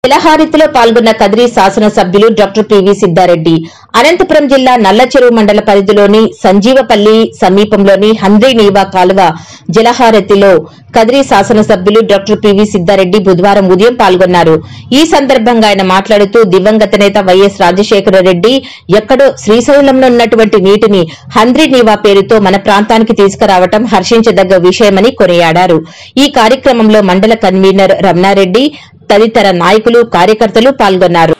జలహారతిలో పాల్గొన్న కదిరి శాసనసభ్యులు doctor PV Siddha Reddy Anantapuram జిల్లా నల్లచెరువు మండల పరిధిలోని సంజీవపల్లి సమీపంలోని హంద్రీనీవా కాలువ జలహారతిలో కదిరి శాసనసభ్యులు డాక్టర్ పివి సిద్ధారెడ్డి బుధవారం ఉదయం పాల్గొన్నారు. ఈ సందర్భంగా ఆయన మాట్లాడుతూ దివంగత నేత వైఎస్ రాజశేఖర రెడ్డి ఎక్కడో శ్రీశైలంలో ఉన్నటువంటి నీటిని హంద్రీనీవా పేరుతో మన ప్రాంతానికి తీసుకురావడం హర్షించదగ్గ విషయమని కొనియాడారు. ఈ కార్యక్రమంలో మండల కన్వీనర్ రమణారెడ్డి తదితర నాయకులు కార్యకర్తలు పాల్గొన్నారు.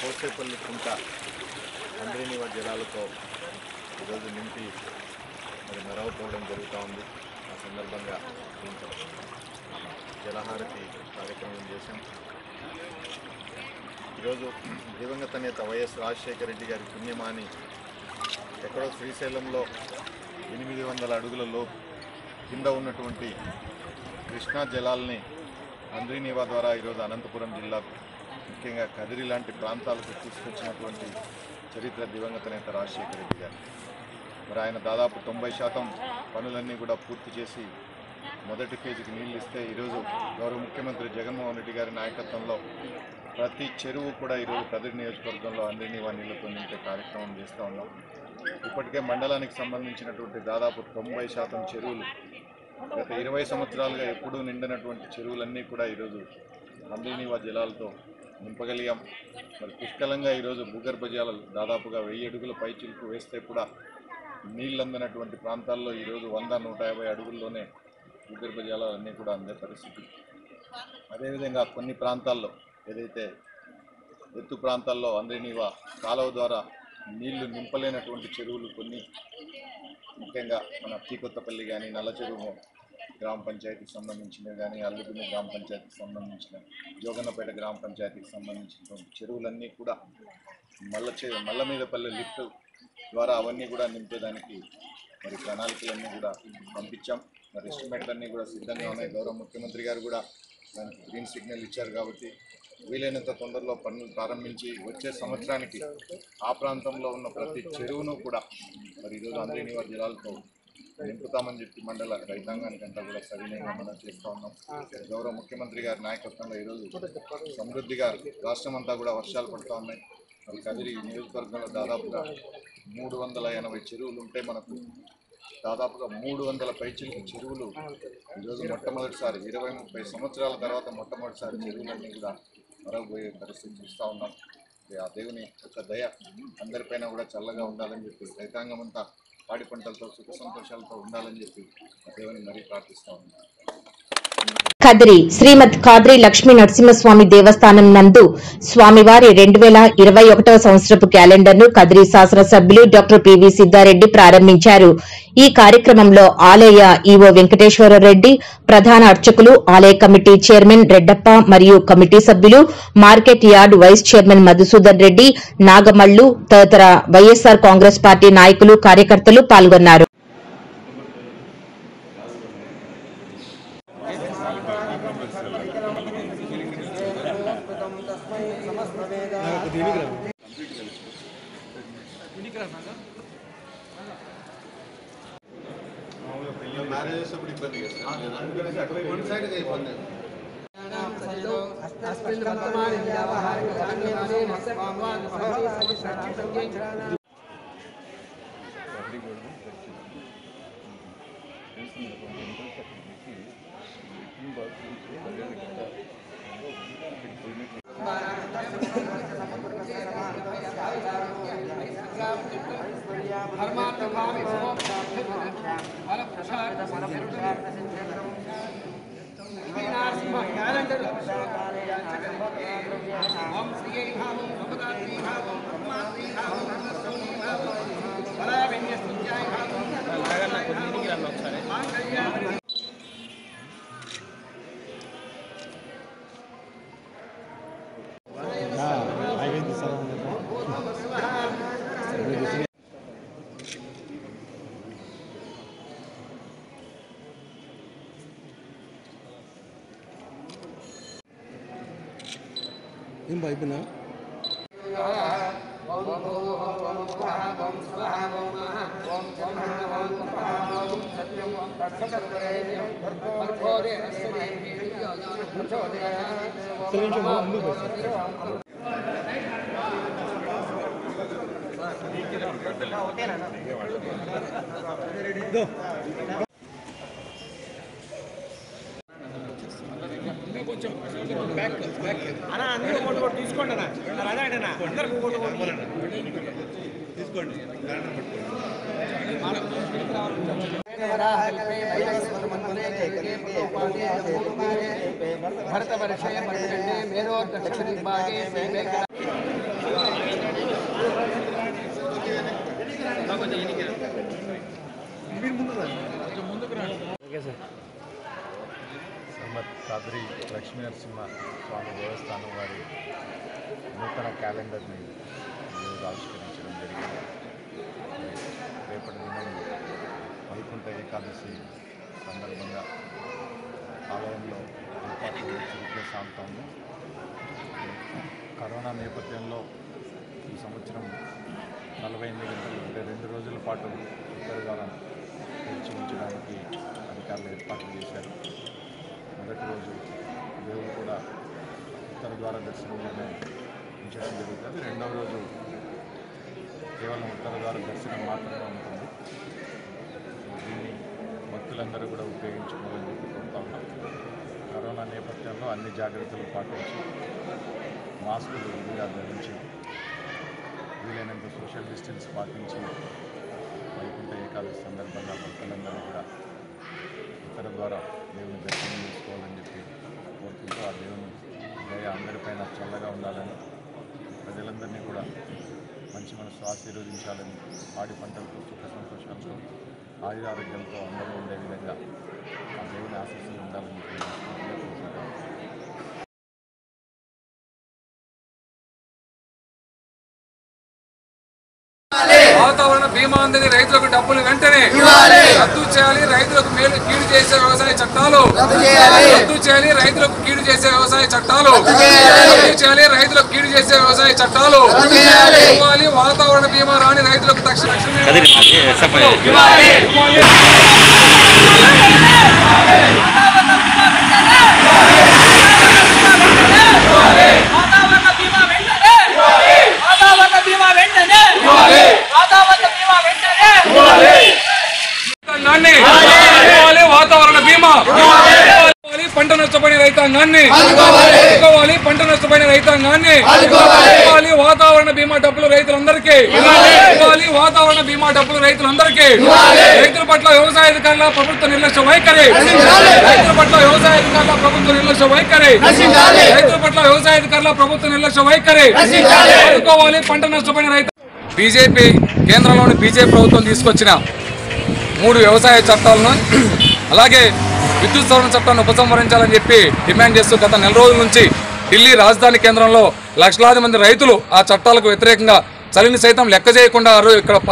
కోసేపల్లి కుంట హంద్రీనీవా జలాలతో ఈరోజు నింపి మెరవపోవడం జరుగుతూ ఉంది. ఆ సందర్భంగా దీంతో జలహారతి కార్యక్రమం చేశాం. ఈరోజు దివంగత నేత వైఎస్ రాజశేఖర రెడ్డి గారి పుణ్యమాని ఎక్కడో శ్రీశైలంలో 800 అడుగుల లోపు కింద ఉన్నటువంటి కృష్ణా జలాల్ని హంద్రీనీవా ద్వారా ఈరోజు అనంతపురం జిల్లాకు ముఖ్యంగా కదిరి లాంటి ప్రాంతాలకు తీసుకొచ్చినటువంటి చరిత్ర దివంగత నేత రాజశేఖర రెడ్డి గారు. మరి ఆయన దాదాపు 90% పనులన్నీ కూడా పూర్తి చేసి మొదటి ఫేజ్కి నీళ్ళు ఇస్తే ఈరోజు గౌరవ ముఖ్యమంత్రి జగన్మోహన్ రెడ్డి గారి నాయకత్వంలో ప్రతి చెరువు కూడా ఈరోజు కదిరి నియోజకవర్గంలో హంద్రీనీవా నీళ్లతో నింపే కార్యక్రమం చేస్తూ ఉన్నాం. ఇప్పటికే మండలానికి సంబంధించినటువంటి దాదాపు 90% చెరువులు గత 20 సంవత్సరాలుగా ఎప్పుడూ నిండినటువంటి చెరువులన్నీ కూడా ఈరోజు హంద్రీనీవా జలాలతో నింపగలిగాం. మరి పుష్కలంగా ఈరోజు భూగర్భ జలాలు దాదాపుగా 1000 అడుగుల పైచిలుకు వేస్తే కూడా నీళ్ళందనటువంటి ప్రాంతాల్లో ఈరోజు 100-150 అడుగుల్లోనే భూగర్భ జలాలన్నీ కూడా అందే పరిస్థితి. అదేవిధంగా కొన్ని ప్రాంతాల్లో ఏదైతే ఎత్తు ప్రాంతాల్లో హంద్రీనీవా కాలువ ద్వారా నీళ్లు నింపలేనటువంటి చెరువులు కొన్ని, ముఖ్యంగా మన పీకొత్తపల్లి కానీ, నల్లచెరువు గ్రామ పంచాయతీకి సంబంధించినవి కానీ, అల్లుగుని గ్రామ పంచాయతీకి సంబంధించిన, జోగన్నపేట గ్రామ పంచాయతీకి సంబంధించినటువంటి చెరువులన్నీ కూడా మల్లమీదపల్లి లిఫ్ట్ ద్వారా అవన్నీ కూడా నింపేదానికి మరి ప్రణాళికలన్నీ కూడా పంపించాం. మరి ఎస్టిమేట్లన్నీ కూడా సిద్ధంగా ఉన్నాయి. గౌరవ ముఖ్యమంత్రి గారు కూడా దానికి గ్రీన్ సిగ్నల్ ఇచ్చారు. కాబట్టి వీలైనంత తొందరలో పనులు ప్రారంభించి వచ్చే సంవత్సరానికి ఆ ప్రాంతంలో ఉన్న ప్రతి చెరువును కూడా మరి ఈరోజు హంద్రీనీవా జలాలతో నింపుతామని చెప్పి మండల రైతాంగానికంతా కూడా సవినయంగా మనం చేస్తూ ఉన్నాం. గౌరవ ముఖ్యమంత్రి గారి నాయకత్వంలో ఈరోజు సమృద్ధిగా రాష్ట్రం అంతా కూడా వర్షాలు పడుతూ ఉన్నాయి. మరి కదిరి నియోజకవర్గంలో దాదాపుగా 380 చెరువులు ఉంటే మనకు దాదాపుగా 300 పైచిలకు చెరువులు ఈరోజు మొట్టమొదటిసారి 20-30 సంవత్సరాల తర్వాత మొట్టమొదటిసారి చెరువులన్నీ కూడా మరవబోయే పరిస్థితి చూస్తూ ఉన్నాం. ఆ దేవుని యొక్క దయ అందరిపైన కూడా చల్లగా ఉండాలని చెప్పి రైతాంగం అంతా పాడి పంటలతో సుఖ సంతోషాలతో ఉండాలని చెప్పి ఆ దేవుని మరీ ప్రార్థిస్తూ ఉన్నాం. కదిరి శ్రీమద్ కాద్రి లక్ష్మీ నరసింహస్వామి దేవస్థానం నందు స్వామివారి 2021వ సంవత్సరపు క్యాలెండర్ ను కదిరి శాసనసభ్యులు డాక్టర్ పివి సిద్ధారెడ్డి ప్రారంభించారు. ఈ కార్యక్రమంలో ఆలయ ఈవో వెంకటేశ్వరరెడ్డి, ప్రధాన అర్చకులు, ఆలయ కమిటీ చైర్మన్ రెడ్డప్ప మరియు కమిటీ సభ్యులు, market yard vice chairman Madhusudan Reddy, Nagamallu తదితర వైఎస్సార్ కాంగ్రెస్ పార్టీ నాయకులు, కార్యకర్తలు పాల్గొన్నారు. మ్యారేజెస్ అప్పుడు ఇబ్బంది ఏం పైపునా भरतवर्षे मर्दण्डे मेरो दक्षिणभागे శ్రీమద్ కాద్రి లక్ష్మీ నరసింహ స్వామి దేవస్థానం వారి నూతన క్యాలెండర్ని ఈరోజు ఆవిష్కరించడం జరిగింది. రేపటి దినం వైకుంఠ ఏకాదశి సందర్భంగా ఆలయంలో ఏర్పాట్లు చురుగ్గా సాగుతాము. కరోనా నేపథ్యంలో ఈ సంవత్సరం 48 గంటలు అంటే 2 రోజుల పాటు ఉత్తర ద్వారం తెరిచి ఉంచడానికి అధికారులు ఏర్పాట్లు చేశారు. మొదటి రోజు దేవుడు కూడా ఉత్తర ద్వార దర్శనంలోనే ఉంచడం జరుగుతుంది. రెండవ రోజు కేవలం ఉత్తర ద్వార దర్శనం మాత్రమే ఉంటుంది. దీన్ని భక్తులందరూ కూడా ఉపయోగించుకోవాలని చెప్పి కోరుతా ఉన్నాం. కరోనా నేపథ్యంలో అన్ని జాగ్రత్తలు పాటించి మాస్కులు విధిగా ధరించి వీలైనంత సోషల్ డిస్టెన్స్ పాటించి వైకుంఠ ఏకాదశి సందర్భంగా భక్తులందరూ కూడా ఉత్తర ద్వారా దేవుని దర్శనం చేసుకోవాలని చెప్పి కోరుకుంటూ ఆ దేవుని దయ అందరిపైన చల్లగా ఉండాలని, ప్రజలందరినీ కూడా మంచి మనసు ఆశీర్వదించాలని, పాడి పంటలతో సుఖ సంతోషాలతో ఆయురారోగ్యంతో అందరూ ఉండే విధంగా ఆ దేవుని ఆశీస్సులు ఉండాలని కోరుకుంటాం. వాతావరణ బీమా అందని రైతులకు డబ్బులు వెంటనే రద్దు చేయాలి. రైతులకు మేలు కీడు చేసే వ్యవసాయ చట్టాలు రద్దు చేయాలి. రైతులకు కీడు చేసే వ్యవసాయ చట్టాలు రద్దు చేయాలి. రైతులకు కీడు చేసే వ్యవసాయ చట్టాలు ఇవ్వాలి. వాతావరణ బీమా రాని రైతులకు తక్షణ వాతావరణ బీమా పంట నష్టపోయిన రైతాంగాన్ని ఇవ్వాలి. పంట నష్టపోయిన రైతాంగాన్ని ఇవ్వాలి. వాతావరణ బీమా డబ్బులు రైతులందరికీ ఇవ్వాలి. వాతావరణ బీమా డబ్బులు రైతులందరికీ. రైతుల పట్ల వ్యవసాయ అధికారుల ప్రభుత్వ నిర్లక్ష్య వైఖరి రైతుల పట్ల వ్యవసాయ అధికారుల ప్రభుత్వ నిర్లక్ష్య వైఖరి రైతుల పట్ల వ్యవసాయ అధికారుల ప్రభుత్వ నిర్లక్ష్య వైఖరి ఇవ్వాలి. పంట నష్టపోయిన రైతు బీజేపీ కేంద్రంలోని బీజేపీ ప్రభుత్వం తీసుకొచ్చిన 3 వ్యవసాయ చట్టాలను అలాగే విద్యుత్ సవరణ చట్టాన్ని ఉపసంహరించాలని చెప్పి డిమాండ్ చేస్తూ గత 4 రోజుల నుంచి ఢిల్లీ రాజధాని కేంద్రంలో లక్షలాది మంది రైతులు ఆ చట్టాలకు వ్యతిరేకంగా చలిని సైతం లెక్క చేయకుండా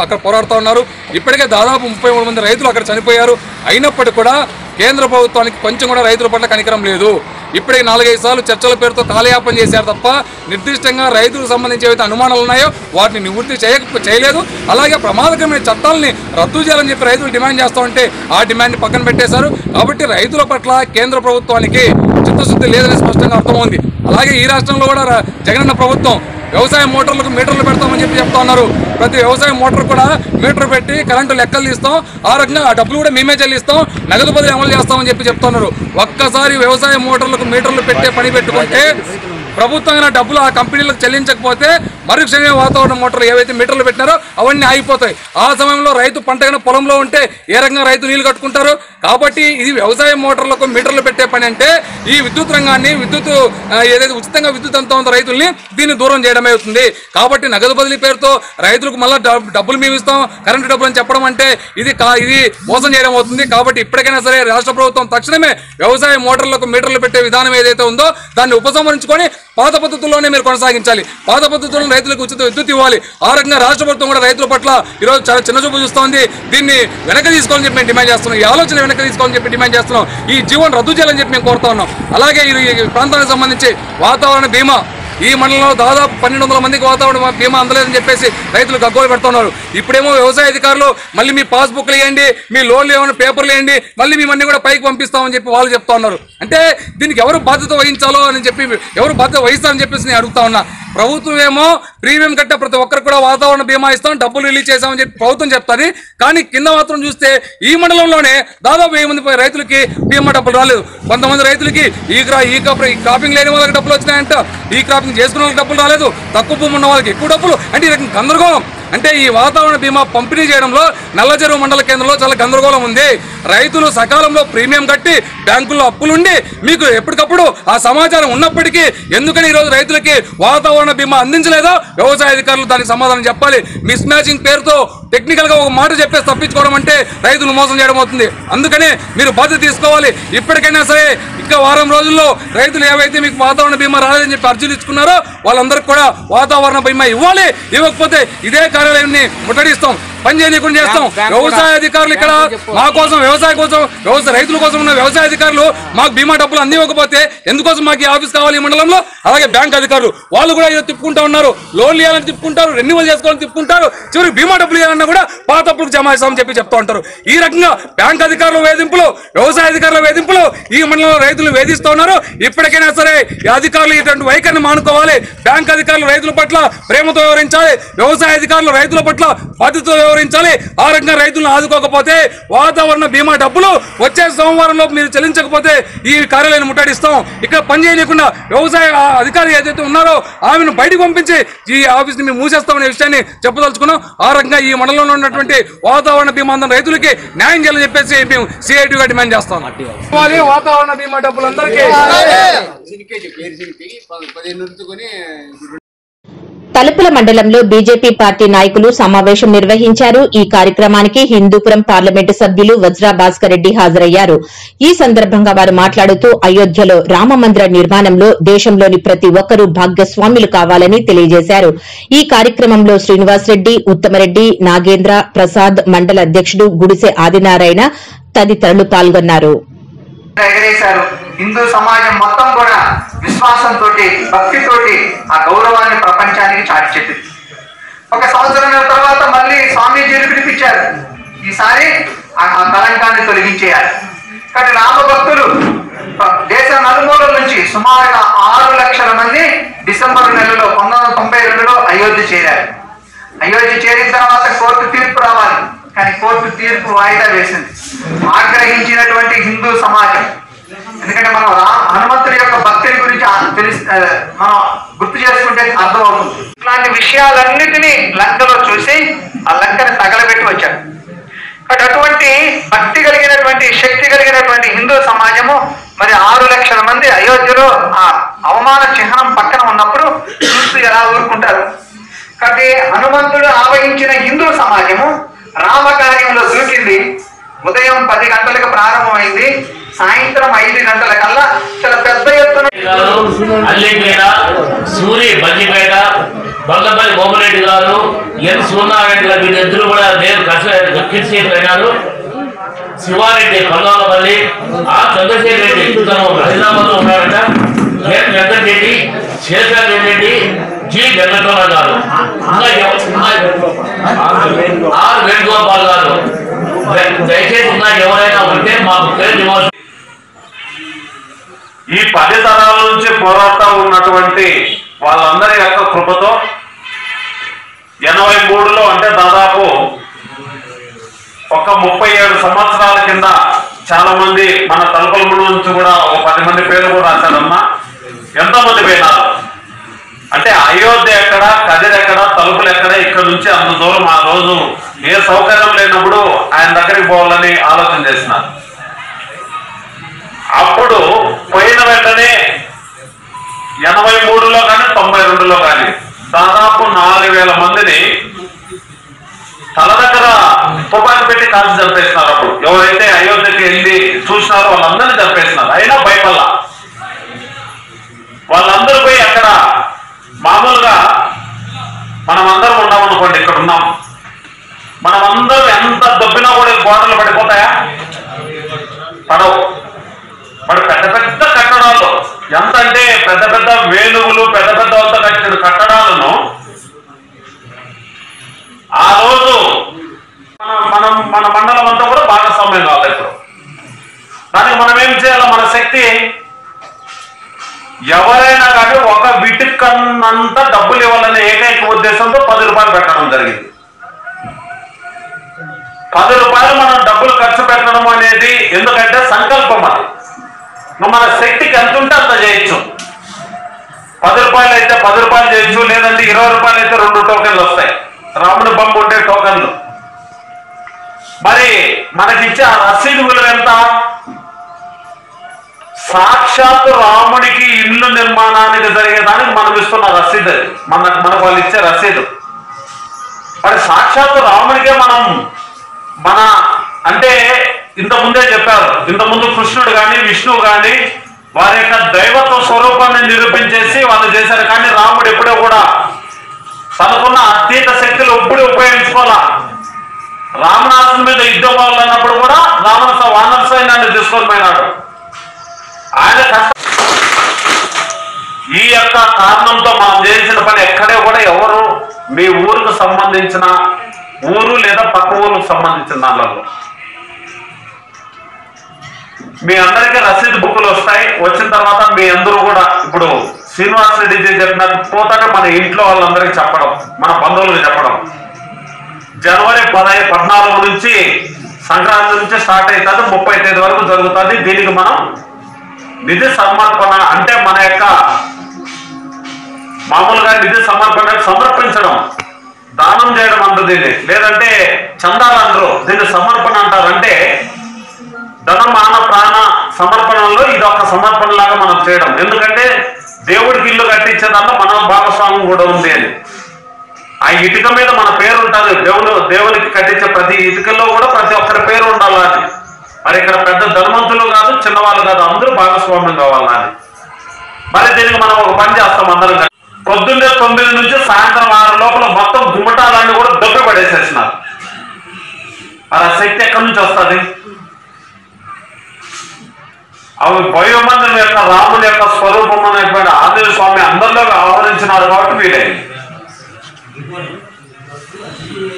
అక్కడ పోరాడుతూ ఉన్నారు. ఇప్పటికే దాదాపు 33 మంది రైతులు అక్కడ చనిపోయారు. అయినప్పటికీ కూడా కేంద్ర ప్రభుత్వానికి కొంచెం కూడా రైతుల పట్ల కనికరం లేదు. ఇప్పటికి 4-5 సార్లు చర్చల పేరుతో కాలయాపన చేశారు తప్ప నిర్దిష్టంగా రైతులకు సంబంధించి ఏవైతే అనుమానాలు ఉన్నాయో వాటిని నివృత్తి చేయలేదు. అలాగే ప్రమాదకరమైన చట్టాలని రద్దు చేయాలని చెప్పి రైతులు డిమాండ్ చేస్తూ ఉంటే ఆ డిమాండ్ని పక్కన పెట్టేశారు. కాబట్టి రైతుల పట్ల కేంద్ర ప్రభుత్వానికి చిత్తశుద్ధి లేదని స్పష్టంగా అర్థమవుంది. అలాగే ఈ రాష్ట్రంలో కూడా జగనన్న ప్రభుత్వం వ్యవసాయ మోటార్లకు మీటర్లు పెడతామని చెప్పి చెప్తా ఉన్నారు. ప్రతి వ్యవసాయ మోటార్ కూడా మీటర్ పెట్టి కరెంటు లెక్కలు తీస్తాం, ఆ రకంగా ఆ డబ్బులు కూడా మేమే చెల్లిస్తాం, నగదు బదిలీ అమలు చేస్తామని చెప్పి చెప్తున్నారు. ఒక్కసారి వ్యవసాయ మోటార్లకు మీటర్లు పెట్టే పని పెట్టుకుంటే ప్రభుత్వంగా డబ్బులు ఆ కంపెనీలకు చెల్లించకపోతే మరుక్షణమే వాతావరణ మోటార్లు ఏవైతే మీటర్లు పెట్టినారో అవన్నీ ఆగిపోతాయి. ఆ సమయంలో రైతు పంటగా పొలంలో ఉంటే ఏ రకంగా రైతు నీళ్లు కట్టుకుంటారు? కాబట్టి ఇది వ్యవసాయ మోటార్లకు మీటర్లు పెట్టే పని అంటే ఈ విద్యుత్ రంగాన్ని ఏదైతే ఉచితంగా విద్యుత్ అంతా ఉందో రైతుల్ని దీన్ని దూరం చేయడమే అవుతుంది. కాబట్టి నగదు బదిలీ పేరుతో రైతులకు మళ్ళీ డబ్బులు మేము ఇస్తాం, కరెంటు డబ్బులు అని చెప్పడం అంటే ఇది మోసం చేయడం అవుతుంది. కాబట్టి ఇప్పటికైనా సరే రాష్ట్ర ప్రభుత్వం తక్షణమే వ్యవసాయ మోటార్లకు మీటర్లు పెట్టే విధానం ఏదైతే ఉందో దాన్ని ఉపసంహరించుకొని పాత పద్ధతుల్లోనే మీరు కొనసాగించాలి. పాత పద్ధతుల్లో రైతులకు ఉచిత విద్యుత్ ఇవ్వాలి. ఆ రకంగా రాష్ట్ర ప్రభుత్వం కూడా రైతుల పట్ల ఈరోజు చాలా చిన్నచూపు చూస్తోంది. దీన్ని వెనక్కి తీసుకోవాలని చెప్పి మేము డిమాండ్ చేస్తున్నాం. ఈ ఆలోచన వెనక్కి తీసుకోవాలని చెప్పి డిమాండ్ చేస్తున్నాం. ఈ జీవోను రద్దు చేయాలని చెప్పి మేము కోరుతా ఉన్నాం. అలాగే ఈ ప్రాంతానికి సంబంధించి వాతావరణ బీమా ఈ మండలంలో దాదాపు 1200 మందికి వాతావరణ బీమా అందలేదని చెప్పేసి రైతులు గగ్గోలు పెడుతున్నారు. ఇప్పుడేమో వ్యవసాయ అధికారులు మళ్ళీ మీ పాస్బుక్లు వేయండి, మీ లోన్లు ఏమైనా పేపర్లు వేయండి, మళ్ళీ మిమ్మల్ని కూడా పైకి పంపిస్తామని చెప్పి వాళ్ళు చెప్తా ఉన్నారు. అంటే దీనికి ఎవరు బాధ్యత వహించాలో అని చెప్పి ఎవరు బాధ్యత వహిస్తారని చెప్పేసి నేను అడుగుతా ఉన్నా. ప్రభుత్వం ఏమో ప్రీమియం కట్టే ప్రతి ఒక్కరికి కూడా వాతావరణ బీమా ఇస్తాం, డబ్బులు రిలీజ్ చేసామని చెప్పి ప్రభుత్వం చెప్తారు. కానీ కింద మాత్రం చూస్తే ఈ మండలంలోనే దాదాపు 1000 మంది రైతులకి బీమా డబ్బులు రాలేదు. కొంతమంది రైతులకి ఈ క్రాపింగ్ లేని వాళ్ళకి డబ్బులు వచ్చినాయంట, ఈ క్రాపింగ్ చేసుకున్న వాళ్ళకి డబ్బులు రాలేదు, తక్కువ భూమి ఉన్న వాళ్ళకి ఎక్కువ డబ్బులు. అంటే ఈ రకం గందరగోళం. అంటే ఈ వాతావరణ బీమా పంపిణీ చేయడంలో నల్లచెరువు మండల కేంద్రంలో చాలా గందరగోళం ఉంది. రైతులు సకాలంలో ప్రీమియం కట్టి బ్యాంకుల్లో అప్పులుండి మీకు ఎప్పటికప్పుడు ఆ సమాచారం ఉన్నప్పటికీ ఎందుకని ఈరోజు రైతులకి వాతావరణ బీమా అందించలేదో వ్యవసాయ అధికారులు దానికి సమాధానం చెప్పాలి. మిస్ మ్యాచింగ్ పేరుతో టెక్నికల్ గా ఒక మాట చెప్పేసి తప్పించుకోవడం అంటే రైతులు మోసం చేయడం అవుతుంది. అందుకనే మీరు బాధ్యత తీసుకోవాలి. ఇప్పటికైనా సరే ఇంకా వారం రోజుల్లో రైతులు ఏవైతే మీకు వాతావరణ బీమా రాలేదని చెప్పి అర్జీలు ఇచ్చుకున్నారో వాళ్ళందరికీ కూడా వాతావరణ బీమా ఇవ్వాలి. ఇవ్వకపోతే ఇదే కార్యాలయాన్ని ముట్టడిస్తాం, పని చేయకుండా చేస్తాం. వ్యవసాయ అధికారులు ఇక్కడ మా కోసం రైతుల కోసం ఉన్న వ్యవసాయ అధికారులు మాకు బీమా డబ్బులు అందివ్వకపోతే ఎందుకోసం మాకు ఈ ఆఫీస్ కావాలి ఈ మండలంలో? అలాగే బ్యాంక్ అధికారులు వాళ్ళు కూడా ఏదో తిప్పుకుంటా ఉన్నారు. లోన్లు ఇవ్వాలని తిప్పుకుంటారు, రెన్యువల్ చేసుకోవాలని తిప్పుకుంటారు, చివరికి బీమా డబ్బులు ఇవ్వాలన్నా కూడా పాత అప్పులకు జమ చేస్తామని చెప్పి చెప్తా ఉంటారు. ఈ రకంగా బ్యాంక్ అధికారుల వేధింపులు, వ్యవసాయ అధికారుల వేధింపులు ఈ మండలంలో రైతులు వేధిస్తూ ఉన్నారు. ఇప్పటికైనా సరే ఈ అధికారులు ఇటువంటి వైఖరిని మానుకోవాలి. బ్యాంక్ అధికారులు రైతుల పట్ల ప్రేమతో వ్యవహరించాలి, వ్యవసాయ అధికారులు రైతుల పట్ల బాధ్యతతో వ్యవహరించాలి. ఆ రకంగా రైతులను ఆదుకోకపోతే వాతావరణ బీమా డబ్బులు వచ్చే సోమవారంలో మీరు చెల్లించకపోతే ఈ కార్యాలయాన్ని ముట్టడిస్తాం. ఇక్కడ పని చేయకుండా వ్యవసాయ అధికారి ఏదైతే ఉన్నారో ఆమెను బయటకు పంపించి ఈ ఆఫీస్ ని మేము మూసేస్తామనే విషయాన్ని చెప్పదలుచుకున్నాం. ఆ రకంగా ఈ మండలంలో ఉన్నటువంటి వాతావరణ బీమా అందిన రైతులకి న్యాయం చేయాలని చెప్పేసి మేము సిఐటిగా డిమాండ్ చేస్తాం. వాతావరణ బీమా డబ్బులు అందరికీ. తలుపుల మండలంలో బీజేపీ పార్టీ నాయకులు సమావేశం నిర్వహించారు. ఈ కార్యక్రమానికి హిందూపురం పార్లమెంటు సభ్యులు వజ్రా భాస్కర్ రెడ్డి హాజరయ్యారు. ఈ సందర్భంగా వారు మాట్లాడుతూ అయోధ్యలో రామమందిర నిర్మాణంలో దేశంలోని ప్రతి ఒక్కరూ భాగస్వాములు కావాలని తెలియజేశారు. ఈ కార్యక్రమంలో శ్రీనివాస్ రెడ్డి, ఉత్తమరెడ్డి, నాగేంద్ర ప్రసాద్, మండల అధ్యకుడు గుడిసె ఆదినారాయణ తదితరులు పాల్గొన్నారు. హిందూ సమాజం మొత్తం కూడా విశ్వాసంతో భక్తితోటి ఆ గౌరవాన్ని ప్రపంచానికి చాటి చెప్పింది. 1 సంవత్సరం తర్వాత మళ్ళీ స్వామీజీని పిలిపించారు. ఈసారి ఆ కలంకాన్ని తొలగించేయాలి. కానీ రామ భక్తులు దేశ నలుమూలల నుంచి సుమారుగా 6 లక్షల మంది డిసెంబర్ నెలలో 1992లో అయోధ్య చేరారు. అయోధ్య చేరిన తర్వాత కోర్టు తీర్పు రావాలి. కానీ కోర్టు తీర్పు వాయిదా వేసింది. ఆగ్రహించినటువంటి హిందూ సమాజం, ఎందుకంటే మనం హనుమంతుడి యొక్క భక్తిని గురించి మనం గుర్తు చేసుకుంటే అర్థమవుతుంది. ఇట్లాంటి విషయాలన్నిటినీ లంకలో చూసి ఆ లంకని తగలబెట్టి వచ్చాడు. కాబట్టి అటువంటి భక్తి కలిగినటువంటి, శక్తి కలిగినటువంటి హిందూ సమాజము మరి 6 లక్షల మంది అయోధ్యలో ఆ అవమాన చిహ్నం పక్కన ఉన్నప్పుడు చూస్తూ ఎలా ఊరుకుంటారు? కాబట్టి హనుమంతుడు ఆవహించిన హిందూ సమాజము రామకార్యంలో దూకింది. ఉదయం 10 గంటలకు ప్రారంభమైంది, సాయంత్రం 5 గంటల కల్లా చాలా పెద్ద ఎత్తున అల్లిపేట, సూరి బల్లిపేట, బంగపల్లి మోమరెడ్డి గారు, ఎన్ సూర్యనారాయణ గారు వీళ్ళిద్దరూ కూడా నేను దక్కించారు. శివారెడ్డి కల్లోలపల్లి, ఆ చంద్రశేఖర్ రెడ్డి హైదరాబాద్ లో ఉన్నారట, ఎన్ వెంకటరెడ్డి, శేఖర్ రెడ్డి, జి వెంకటరమణ గారు, ఆర్ వేణుగోపాల్ గారు. దయచేసి ఎవరైనా ఉంటే మాకు పేరు ఇవ్వాలి. ఈ 10 తరాల నుంచి పోరాటం ఉన్నటువంటి వాళ్ళందరి యొక్క కృపతో 83లో అంటే దాదాపు ఒక 37 సంవత్సరాల కింద చాలా మంది మన తలుపుల నుంచి కూడా ఒక 10 మంది పేర్లు కూడా రాశారమ్మా. ఎంతో మంది పోయినారు. అంటే అయోధ్య ఎక్కడ, కదిరి ఎక్కడ, తలుపులు ఎక్కడ, ఇక్కడ నుంచి అంత దూరం ఆ రోజు ఏ సౌకర్యం లేనప్పుడు ఆయన దగ్గరికి పోవాలని ఆలోచన చేసినారు. అప్పుడు పోయిన వెంటనే 83లో కానీ 92లో కానీ దాదాపు 4000 మందిని తల దగ్గర తుపాకి పెట్టి కాల్చి చంపేసినారు. అప్పుడు ఎవరైతే అయోధ్యకి వెళ్ళి చూసినారో వాళ్ళందరినీ చంపేసినారు. అయినా భయపల్లా. వాళ్ళందరూ పోయి అక్కడ మామూలుగా మనమందరం ఉన్నామనుకోండి, ఇక్కడ ఉన్నాం, మనమందరం ఎంత దొబ్బినా కూడా గోడలు పడిపోతాయా? పడవు. మరి పెద్ద పెద్ద కట్టడాలు ఎంత అంటే పెద్ద పెద్ద వేణువులు పెద్ద పెద్ద శక్తి. ఎవరైనా కానీ ఒక విటికన్నంత డబ్బులు ఇవ్వాలనే ఏకైక ఉద్దేశంతో 10 రూపాయలు పెట్టడం జరిగింది. 10 రూపాయలు మనం డబ్బులు ఖర్చు పెట్టడం అనేది ఎందుకంటే సంకల్పం. అది మన శక్తికి ఎంత ఉంటే అంత చేయొచ్చు. 10 రూపాయలు అయితే 10 రూపాయలు చేయొచ్చు, లేదంటే 20 రూపాయలు అయితే 2 టోకెన్లు వస్తాయి. రాముని బొమ్మ ఉంటే టోకెన్లు. మరి మనకిచ్చే ఆ రసీదు విలువ ఎంత? సాక్షాత్తు రాముడికి ఇల్లు నిర్మాణానికి జరిగేదానికి మనం ఇస్తున్న రసీదు. మనకు వాళ్ళు ఇచ్చే రసీదు. మరి సాక్షాత్తు రాముడికే మనం అంటే ఇంతకుముందే చెప్పారు, ఇంతకుముందు కృష్ణుడు కానీ విష్ణువు కానీ వారి యొక్క దైవత్వ స్వరూపాన్ని నిరూపించేసి వాళ్ళు చేశారు. కానీ రాముడు ఎప్పుడో కూడా తనకున్న అతీత శక్తులు ఎప్పుడూ ఉపయోగించుకోవాలా. రావణాసుని మీద యుద్ధం అన్నప్పుడు కూడా వానర సైన్యాన్ని తీసుకొని పోయినాడు. ఆయన ఈ యొక్క కారణంతో మనం చేసిన పని ఎక్కడే కూడా ఎవరు మీ ఊరికి సంబంధించిన ఊరు లేదా పక్క ఊరికి సంబంధించిన దానిలో మీ అందరికీ రసీదు బుక్కులు వస్తాయి. వచ్చిన తర్వాత మీ అందరూ కూడా ఇప్పుడు శ్రీనివాస్ రెడ్డి చెప్పినట్టు పోతానే మన ఇంట్లో వాళ్ళందరికీ చెప్పడం, మన బంధువులకు చెప్పడం. జనవరి 14 నుంచి సంక్రాంతి నుంచి స్టార్ట్ అవుతుంది, 30 తేదీ వరకు జరుగుతుంది. దీనికి మనం నిధి సమర్పణ అంటే మన యొక్క మామూలుగా నిధి సమర్పించడం, దానం చేయడం అంటారు దీన్ని, లేదంటే చందాలు అంటారు. దీన్ని సమర్పణ అంటారు. అంటే ధన మాన ప్రాణ సమర్పణలో ఇది ఒక సమర్పణ లాగా మనం చేయడం. ఎందుకంటే దేవుడికి ఇల్లు కట్టించేదాంట్లో మన భాగస్వామ్యం కూడా ఉంది అని. ఆ ఇటుక మీద మన పేరు ఉంటుంది. దేవునికి కట్టించే ప్రతి ఇటుకల్లో కూడా ప్రతి ఒక్కరి పేరు ఉండాలని. మరి ఇక్కడ పెద్ద ధనవంతులు కాదు, చిన్నవాళ్ళు కాదు, అందరూ భాగస్వామ్యం కావాలని. మరి దీనికి మనం ఒక పని చేస్తాం అందరం. పొద్దున్నే 9 నుంచి సాయంత్రం 6 లోపల మొత్తం గుమ్మటాలన్నీ కూడా దొబ్బ పడేసేసినారు. మరి ఆ శక్తి ఎక్కడి నుంచి వస్తుంది? అవి భయోమందం యొక్క రాముని యొక్క స్వరూపం అనేటువంటి ఆంజనేయ స్వామి అందరిలో ఆవరించినారు కాబట్టి వీలైంది.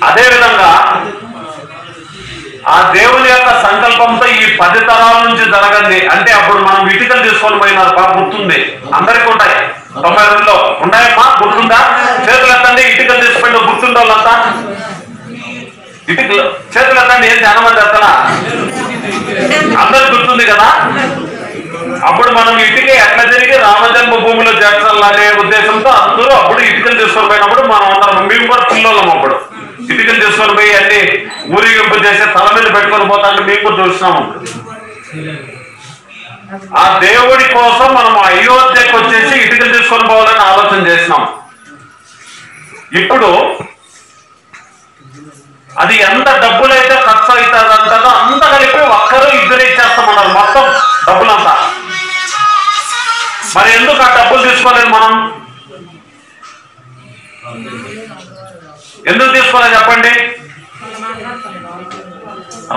అదేవిధంగా ఆ దేవుని యొక్క సంకల్పంతో ఈ 10 తరాల నుంచి జరగండి. అంటే అప్పుడు మనం ఇటుకలు తీసుకొని పోయినారు. బాగా గుర్తుంది, అందరికీ ఉంటాయి. 92లో ఉన్నాయమ్మా, గుర్తుందా? చేతులు ఎత్తండి. ఇటుకలు తీసుకుంటే గుర్తుండే వాళ్ళంతా ఇటుకలు చేతులు ఎత్తండి. ఏం చాలా మంది ఎత్తనా? అందరికి గుర్తుంది కదా. అప్పుడు మనం ఇటుక ఎట్లా తిరిగి రామజన్మ భూమిలో చేర్చాలనే ఉద్దేశంతో అందరూ అప్పుడు ఇటుకలు తీసుకొని పోయినప్పుడు మనం అందరం, మేము కూడా పిల్లలం అప్పుడు ఇటుకలు తీసుకొని పోయి అన్ని ఊరేగింపు చేసి తల మీద పెట్టుకొని పోతా అంటే మేము కూడా చూసినాము. ఆ దేవుడి కోసం మనం అయోధ్యకు వచ్చేసి ఇటుకలు తీసుకొని పోవాలని ఆలోచన చేసినాం. ఇప్పుడు అది ఎంత డబ్బులైతే ఖర్చు అవుతుంది అంతగా అంత కలిపి ఒక్కరు ఇద్దరు ఇచ్చేస్తామన్నారు మొత్తం డబ్బులంతా. మరి ఎందుకు ఆ డబ్బులు తీసుకోలేదు మనం? ఎందుకు తీసుకోలేదు చెప్పండి?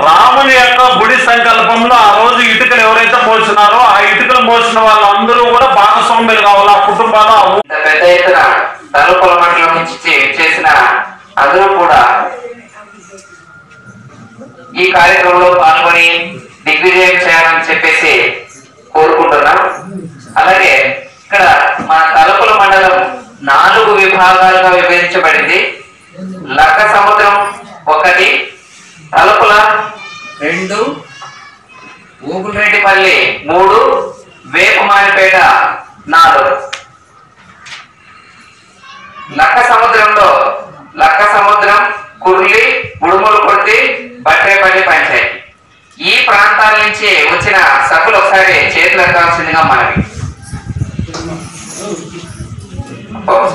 రాముని యొక్క గుడి సంకల్పంలో ఆ రోజు ఇటుకలు ఎవరైతే మోసినారో ఆ ఇటుకలు మోసిన వాళ్ళందరూ కూడా భాగస్వామ్యులు కావాలి. ఆ కుటుంబాలు పెద్ద ఎత్తున తలుపుల మండలం నుంచి చేసిన అందరూ కూడా ఈ కార్యక్రమంలో పాల్గొని దిగ్విజయం చేయాలని చెప్పేసి కోరుకుంటున్నాం. అలాగే ఇక్కడ మన తలుపుల మండలం 4 విభాగాలుగా విభజించబడింది. లక్క సముద్రం 1, తలుపుల 2, ఊగులరెడ్డిపల్లి 3, వేపమానిపేట 4. లక్క సముద్రం, కుర్లి, ఉడుములకొర్తి, బట్రేపల్లి పంచాయతీ. ఈ ప్రాంతాల నుంచి వచ్చిన సభ్యులు ఒకసారి చేతులు ఎత్తాల్సిందిగా మనవి.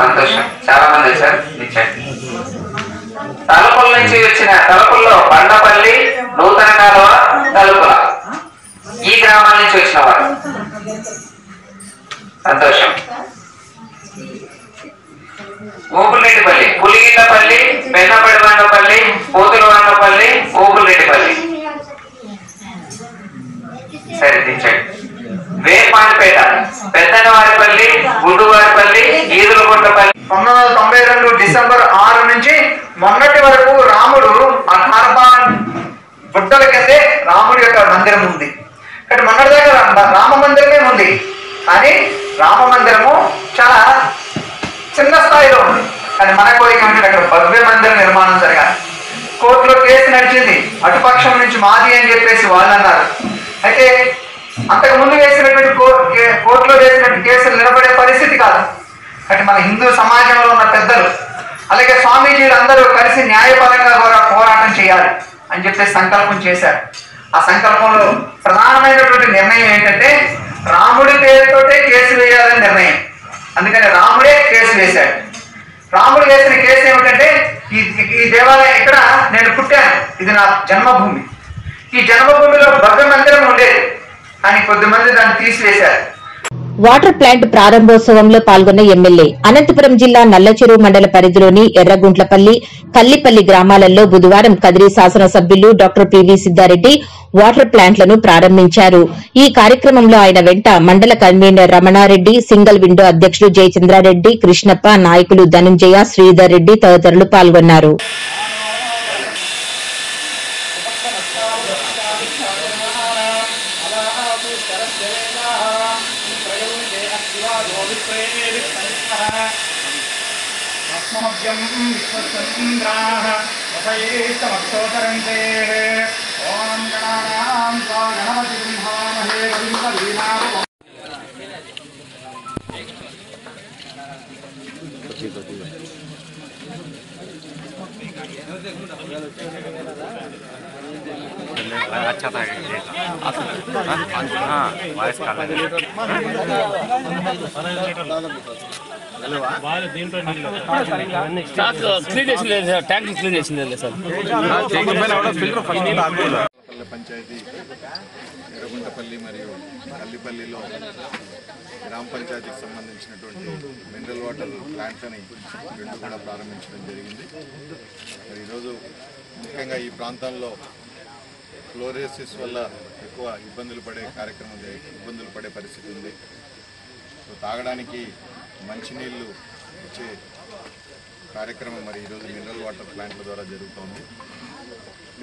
సంతోషం, చాలా మంది వచ్చారు. తలుపుల నుంచి వచ్చిన తలుపుల్లో బండపల్లి, నూతన కాలువ, తలుపుల ఈ గ్రామాల నుంచి వచ్చిన వారు. సంతోషం. ఊపులరెడ్డిపల్లి, పులిగిళ్ళపల్లి, పెన్నపడివండపల్లి, పోతులవండపల్లి, ఊపులరెడ్డిపల్లి. సరే దించండి. వేపానిపేట, పెద్దనవారిపల్లి, గుడ్డువారిపల్లి, ఈదులగుంటపల్లి. 1992 డిసెంబర్ 6 నుంచి మొన్నటి వరకు రాముడు ఆ కార్బాన్ గుట్టల కిందే రాముడి యొక్క మందిరం ఉంది. ఇక్కడ మొన్నటిదాకా రామ మందిరమే ఉంది, కానీ రామ మందిరము చాలా చిన్న స్థాయిలో ఉంది. కానీ మన కోరిక ఏమంటే అక్కడ భవ్య మందిర నిర్మాణం జరగాలి. కోర్టులో కేసు నడిచింది, అటుపక్షం నుంచి మాది అని చెప్పేసి వాళ్ళు అన్నారు. అయితే అంతకు ముందు వేసినటువంటి కోర్టులో వేసినటువంటి కేసులు నిలబడే పరిస్థితి కాదు. అంటే మన హిందూ సమాజంలో ఉన్న పెద్దలు అలాగే స్వామీజీలు అందరూ కలిసి న్యాయపరంగా కూడా పోరాటం చేయాలి అని చెప్పేసి సంకల్పం చేశారు. ఆ సంకల్పంలో ప్రధానమైనటువంటి నిర్ణయం ఏంటంటే రాముడి పేరుతోటే కేసు వేయాలని నిర్ణయం. అందుకని రాముడే కేసు వేశాడు. రాముడు వేసిన కేసు ఏమిటంటే ఈ దేవాలయం ఇక్కడ నేను పుట్టాను, ఇది నా జన్మభూమి. ఈ జన్మభూమిలో భవ్య మందిరం ఉండేది, కానీ కొద్దిమంది దాన్ని తీసివేశారు. వాటర్ ప్లాంట్ ప్రారంభోత్సవంలో పాల్గొన్న ఎమ్మెల్యే అనంతపురం జిల్లా నల్లచెరువు మండల పరిధిలోని ఎర్రగుంట్లపల్లి, కల్లిపల్లి గ్రామాలలో బుధవారం కదిరి శాసనసభ్యులు డాక్టర్ పివి సిద్దారెడ్డి వాటర్ ప్లాంట్లను ప్రారంభించారు. ఈ కార్యక్రమంలో ఆయన వెంట మండల కన్వీనర్ రమణారెడ్డి, సింగిల్ విండో అధ్యకుడు జయచంద్రారెడ్డి, కృష్ణప్ప, నాయకులు ధనంజయ, శ్రీధర్ రెడ్డి తదితరులు పాల్గొన్నారు. अच्छा था वाइस ట్యాంక్ క్లీన్ చేసింది సార్. పంచాయతీ ఎర్రగుంటపల్లి మరియు కల్లిపల్లిలో గ్రామ పంచాయతీకి సంబంధించినటువంటి మినరల్ వాటర్ ప్లాంట్లని రెండు కూడా ప్రారంభించడం జరిగింది. మరి ఈరోజు ముఖ్యంగా ఈ ప్రాంతంలో ఫ్లోరోసిస్ వల్ల ఎక్కువ ఇబ్బందులు పడే పరిస్థితి ఉంది. సో తాగడానికి మంచినీళ్ళు ఇచ్చే కార్యక్రమం మరి ఈరోజు మినరల్ వాటర్ ప్లాంట్ల ద్వారా జరుగుతోంది.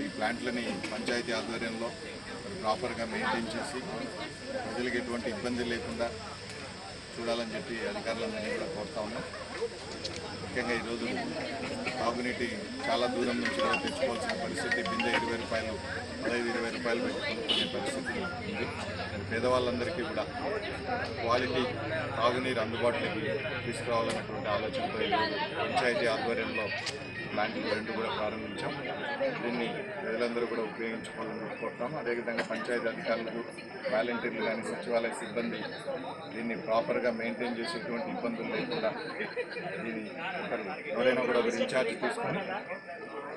ఈ ప్లాంట్లని పంచాయతీ ఆధ్వర్యంలో మరి ప్రాపర్గా మెయింటైన్ చేసి ప్రజలకు ఎటువంటి ఇబ్బంది లేకుండా చూడాలని చెప్పి అధికారులందరినీ కూడా కోరుతా ఉన్నాం. ముఖ్యంగా ఈరోజు తాగునీటి చాలా దూరం నుంచి కూడా తెచ్చుకోవాల్సిన పరిస్థితి, బిందె 20 రూపాయలు 15-20 రూపాయలు పెట్టి కొనుక్కునే పరిస్థితి ఉంది. పేదవాళ్ళందరికీ కూడా క్వాలిటీ తాగునీరు అందుబాటులోకి తీసుకురావాలన్నటువంటి ఆలోచనతో ఈరోజు పంచాయతీ ఆధ్వర్యంలో ప్లాంట్లు రెండు కూడా ప్రారంభించాం. దీన్ని ప్రజలందరూ కూడా ఉపయోగించుకోవాలని కోరుతాం. అదేవిధంగా పంచాయతీ అధికారులకు, వాలంటీర్లు కానీ సచివాలయ సిబ్బంది దీన్ని ప్రాపర్గా మెయింటైన్ చేసేటువంటి ఇబ్బందులు లేకుండా దీన్ని ఎవరైనా కూడా ఒక ఇన్ఛార్జ్ తీసుకొని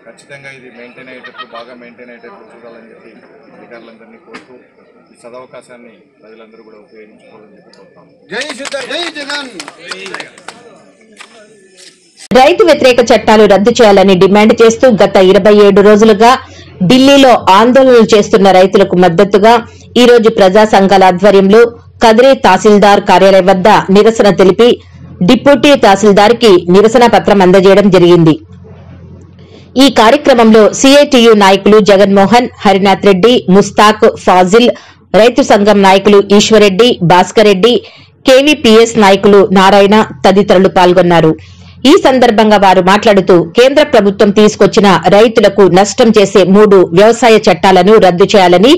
ఖచ్చితంగా ఇది మెయింటైన్ అయ్యేటట్లు, బాగా మెయింటైన్ అయ్యేటట్లు చూడాలని చెప్పి అధికారులందరినీ కోరుతూ ఈ సదవకాశాన్ని ప్రజలందరూ కూడా ఉపయోగించుకోవాలని చెప్పి కోరుతాం. జై జగన్. రైతు వ్యతిరేక చట్టాలు రద్దు చేయాలని డిమాండ్ చేస్తూ గత 27 రోజులుగా ఢిల్లీలో ఆందోళనలు చేస్తున్న రైతులకు మద్దతుగా ఈ రోజు ప్రజా సంఘాల ఆధ్వర్యంలో కదిరి తహసీల్దార్ కార్యాలయం వద్ద నిరసన తెలిపి డిప్యూటీ తహసీల్దార్ కి నిరసన పత్రం అందజేయడం జరిగింది. ఈ కార్యక్రమంలో సిఐటియు నాయకులు జగన్మోహన్, హరినాథ్ రెడ్డి, ముస్తాక్, ఫాజిల్, రైతు సంఘం నాయకులు ఈశ్వరెడ్డి, భాస్కర్ రెడ్డి, కేవీపీఎస్ నాయకులు నారాయణ తదితరులు పాల్గొన్నారు. ఈ సందర్భంగా వారు మాట్లాడుతూ కేంద్ర ప్రభుత్వం తీసుకొచ్చిన రైతులకు నష్టం చేసే 3 వ్యవసాయ చట్టాలను రద్దు చేయాలని,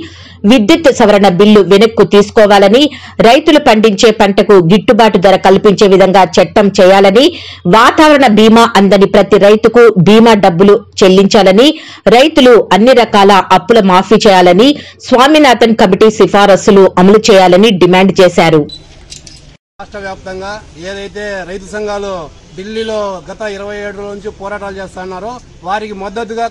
విద్యుత్ సవరణ బిల్లు వెనక్కు తీసుకోవాలని, రైతులు పండించే పంటకు గిట్టుబాటు ధర కల్పించే విధంగా చట్టం చేయాలని, వాతావరణ బీమా అందని ప్రతి రైతుకు బీమా డబ్బులు చెల్లించాలని, రైతులు అన్ని రకాల అప్పుల మాఫీ చేయాలని, స్వామినాథన్ కమిటీ సిఫారసులు అమలు చేయాలని డిమాండ్ చేశారు. రాష్ట్ర వ్యాప్తంగా ఏదైతే రైతు సంఘాలు ఢిల్లీలో గత 27 రోజుల నుంచి పోరాటాలు చేస్తున్నారో వారికి మద్దతుగా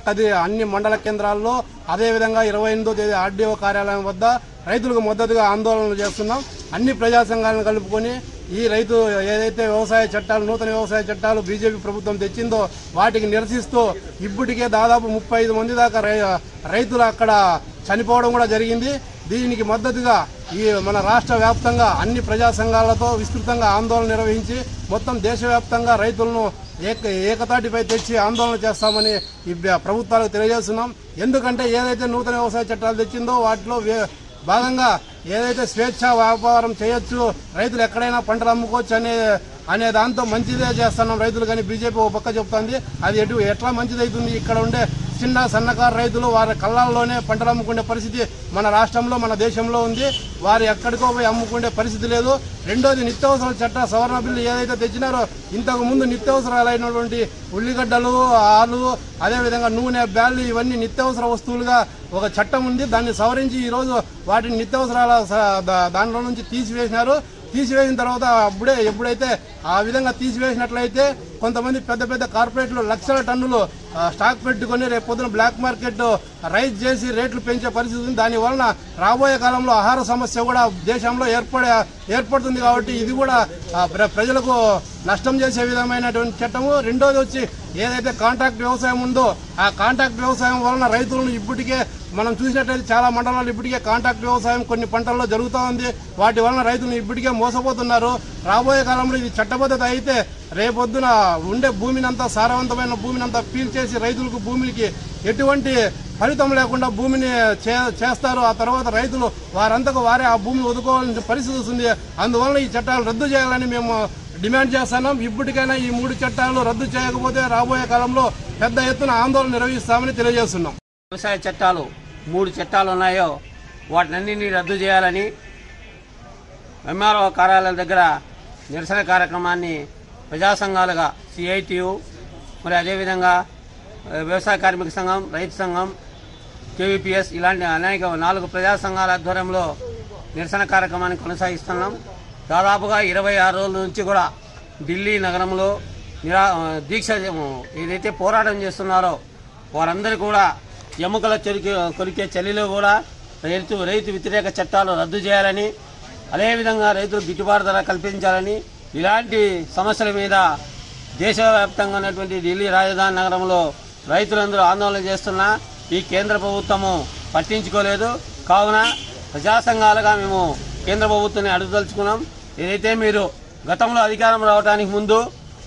అన్ని మండల కేంద్రాల్లో, అదేవిధంగా 28వ తేదీ ఆర్డీఓ కార్యాలయం వద్ద రైతులకు మద్దతుగా ఆందోళనలు చేస్తున్నాం. అన్ని ప్రజా సంఘాలను కలుపుకొని ఈ రైతు ఏదైతే వ్యవసాయ చట్టాలు, నూతన వ్యవసాయ చట్టాలు బీజేపీ ప్రభుత్వం తెచ్చిందో వాటికి నిరసిస్తూ ఇప్పటికే దాదాపు 35 మంది దాకా రైతులు అక్కడ చనిపోవడం కూడా జరిగింది. దీనికి మద్దతుగా ఈ మన రాష్ట్ర వ్యాప్తంగా అన్ని ప్రజా సంఘాలతో విస్తృతంగా ఆందోళన నిర్వహించి మొత్తం దేశవ్యాప్తంగా రైతులను ఏకతాటిపై తెచ్చి ఆందోళన చేస్తామని ఈ ప్రభుత్వాలకు తెలియజేస్తున్నాం. ఎందుకంటే ఏదైతే నూతన వ్యవసాయ చట్టాలు తెచ్చిందో వాటిలో భాగంగా ఏదైతే స్వేచ్ఛ వ్యాపారం చేయొచ్చు, రైతులు ఎక్కడైనా పంటలు అమ్ముకోవచ్చు అనే దాంతో మంచిదే చేస్తున్నాం రైతులు. కానీ బీజేపీ ఒక పక్క చెప్తుంది, అది ఎట్లా మంచిది అవుతుంది? ఇక్కడ ఉండే చిన్న సన్నకారు రైతులు వారి కళ్ళల్లోనే పంటలు అమ్ముకునే పరిస్థితి మన రాష్ట్రంలో, మన దేశంలో ఉంది. వారు ఎక్కడికో పోయి అమ్ముకునే పరిస్థితి లేదు. రెండోది, నిత్యావసరాల చట్ట సవరణ బిల్లు ఏదైతే తెచ్చినారో, ఇంతకు ముందు నిత్యావసరాలైనటువంటి ఉల్లిగడ్డలు, ఆలు, అదేవిధంగా నూనె, బ్యాళ్ళు ఇవన్నీ నిత్యావసర వస్తువులుగా ఒక చట్టం ఉంది. దాన్ని సవరించి ఈరోజు వాటిని నిత్యావసరాల దాంట్లో నుంచి తీసివేసినారు. తీసివేసిన తర్వాత ఎప్పుడైతే ఆ విధంగా తీసివేసినట్లయితే కొంతమంది పెద్ద పెద్ద కార్పొరేట్లు లక్షల టన్నులు స్టాక్ పెట్టుకుని రేపు పొద్దున బ్లాక్ మార్కెట్ రైజ్ చేసి రేట్లు పెంచే పరిస్థితి ఉంది. దాని వలన రాబోయే కాలంలో ఆహార సమస్య కూడా దేశంలో ఏర్పడుతుంది. కాబట్టి ఇది కూడా ప్రజలకు నష్టం చేసే విధమైనటువంటి చట్టము. రెండోది వచ్చి ఏదైతే కాంట్రాక్ట్ వ్యవసాయం ఉందో, ఆ కాంట్రాక్ట్ వ్యవసాయం వలన రైతులను ఇప్పటికే మనం చూసినట్లయితే చాలా మండలాలు ఇప్పటికే కాంట్రాక్ట్ వ్యవసాయం కొన్ని పంటల్లో జరుగుతూ ఉంది. వాటి వలన రైతులు ఇప్పటికే మోసపోతున్నారు. రాబోయే కాలంలో ఇది చట్టబద్ధత అయితే రేపొద్దున ఉండే భూమిని అంతా, సారవంతమైన భూమిని అంతా పీల్చేసి రైతులకు భూమికి ఎటువంటి ఫలితం లేకుండా భూమిని చేస్తారు. ఆ తర్వాత రైతులు వారంతకు వారే ఆ భూమిని వదుకోవాల్సిన పరిస్థితి వస్తుంది. అందువల్ల ఈ చట్టాలు రద్దు చేయాలని మేము డిమాండ్ చేస్తున్నాం. ఇప్పటికైనా ఈ 3 చట్టాలు రద్దు చేయకపోతే రాబోయే కాలంలో పెద్ద ఎత్తున ఆందోళన నిర్వహిస్తామని తెలియజేస్తున్నాం. వ్యవసాయ చట్టాలు 3 చట్టాలు ఉన్నాయో వాటినన్నింటినీ రద్దు చేయాలని ఎంఆర్ఓ కార్యాలయాల దగ్గర నిరసన కార్యక్రమాన్ని ప్రజా సంఘాలుగా సిఐటియు, మరి అదేవిధంగా వ్యవసాయ కార్మిక సంఘం, రైతు సంఘం, కేవీపీఎస్ ఇలాంటి అనేక 4 ప్రజా సంఘాల ఆధ్వర్యంలో నిరసన కార్యక్రమాన్ని కొనసాగిస్తున్నాం. దాదాపుగా 26 రోజుల నుంచి కూడా ఢిల్లీ నగరంలో దీక్ష ఏదైతే పోరాటం చేస్తున్నారో వారందరూ కూడా ఎముకల కొరికే చలిలో కూడా రైతు వ్యతిరేక చట్టాలు రద్దు చేయాలని, అదేవిధంగా రైతులు గిట్టుబాటు ధర కల్పించాలని, ఇలాంటి సమస్యల మీద దేశవ్యాప్తంగా ఉన్నటువంటి ఢిల్లీ రాజధాని నగరంలో రైతులందరూ ఆందోళన చేస్తున్నా ఈ కేంద్ర ప్రభుత్వము పట్టించుకోలేదు. కావున ప్రజా సంఘాలుగా మేము కేంద్ర ప్రభుత్వాన్ని అడుగుదలుచుకున్నాం. ఏదైతే మీరు గతంలో అధికారం రావడానికి ముందు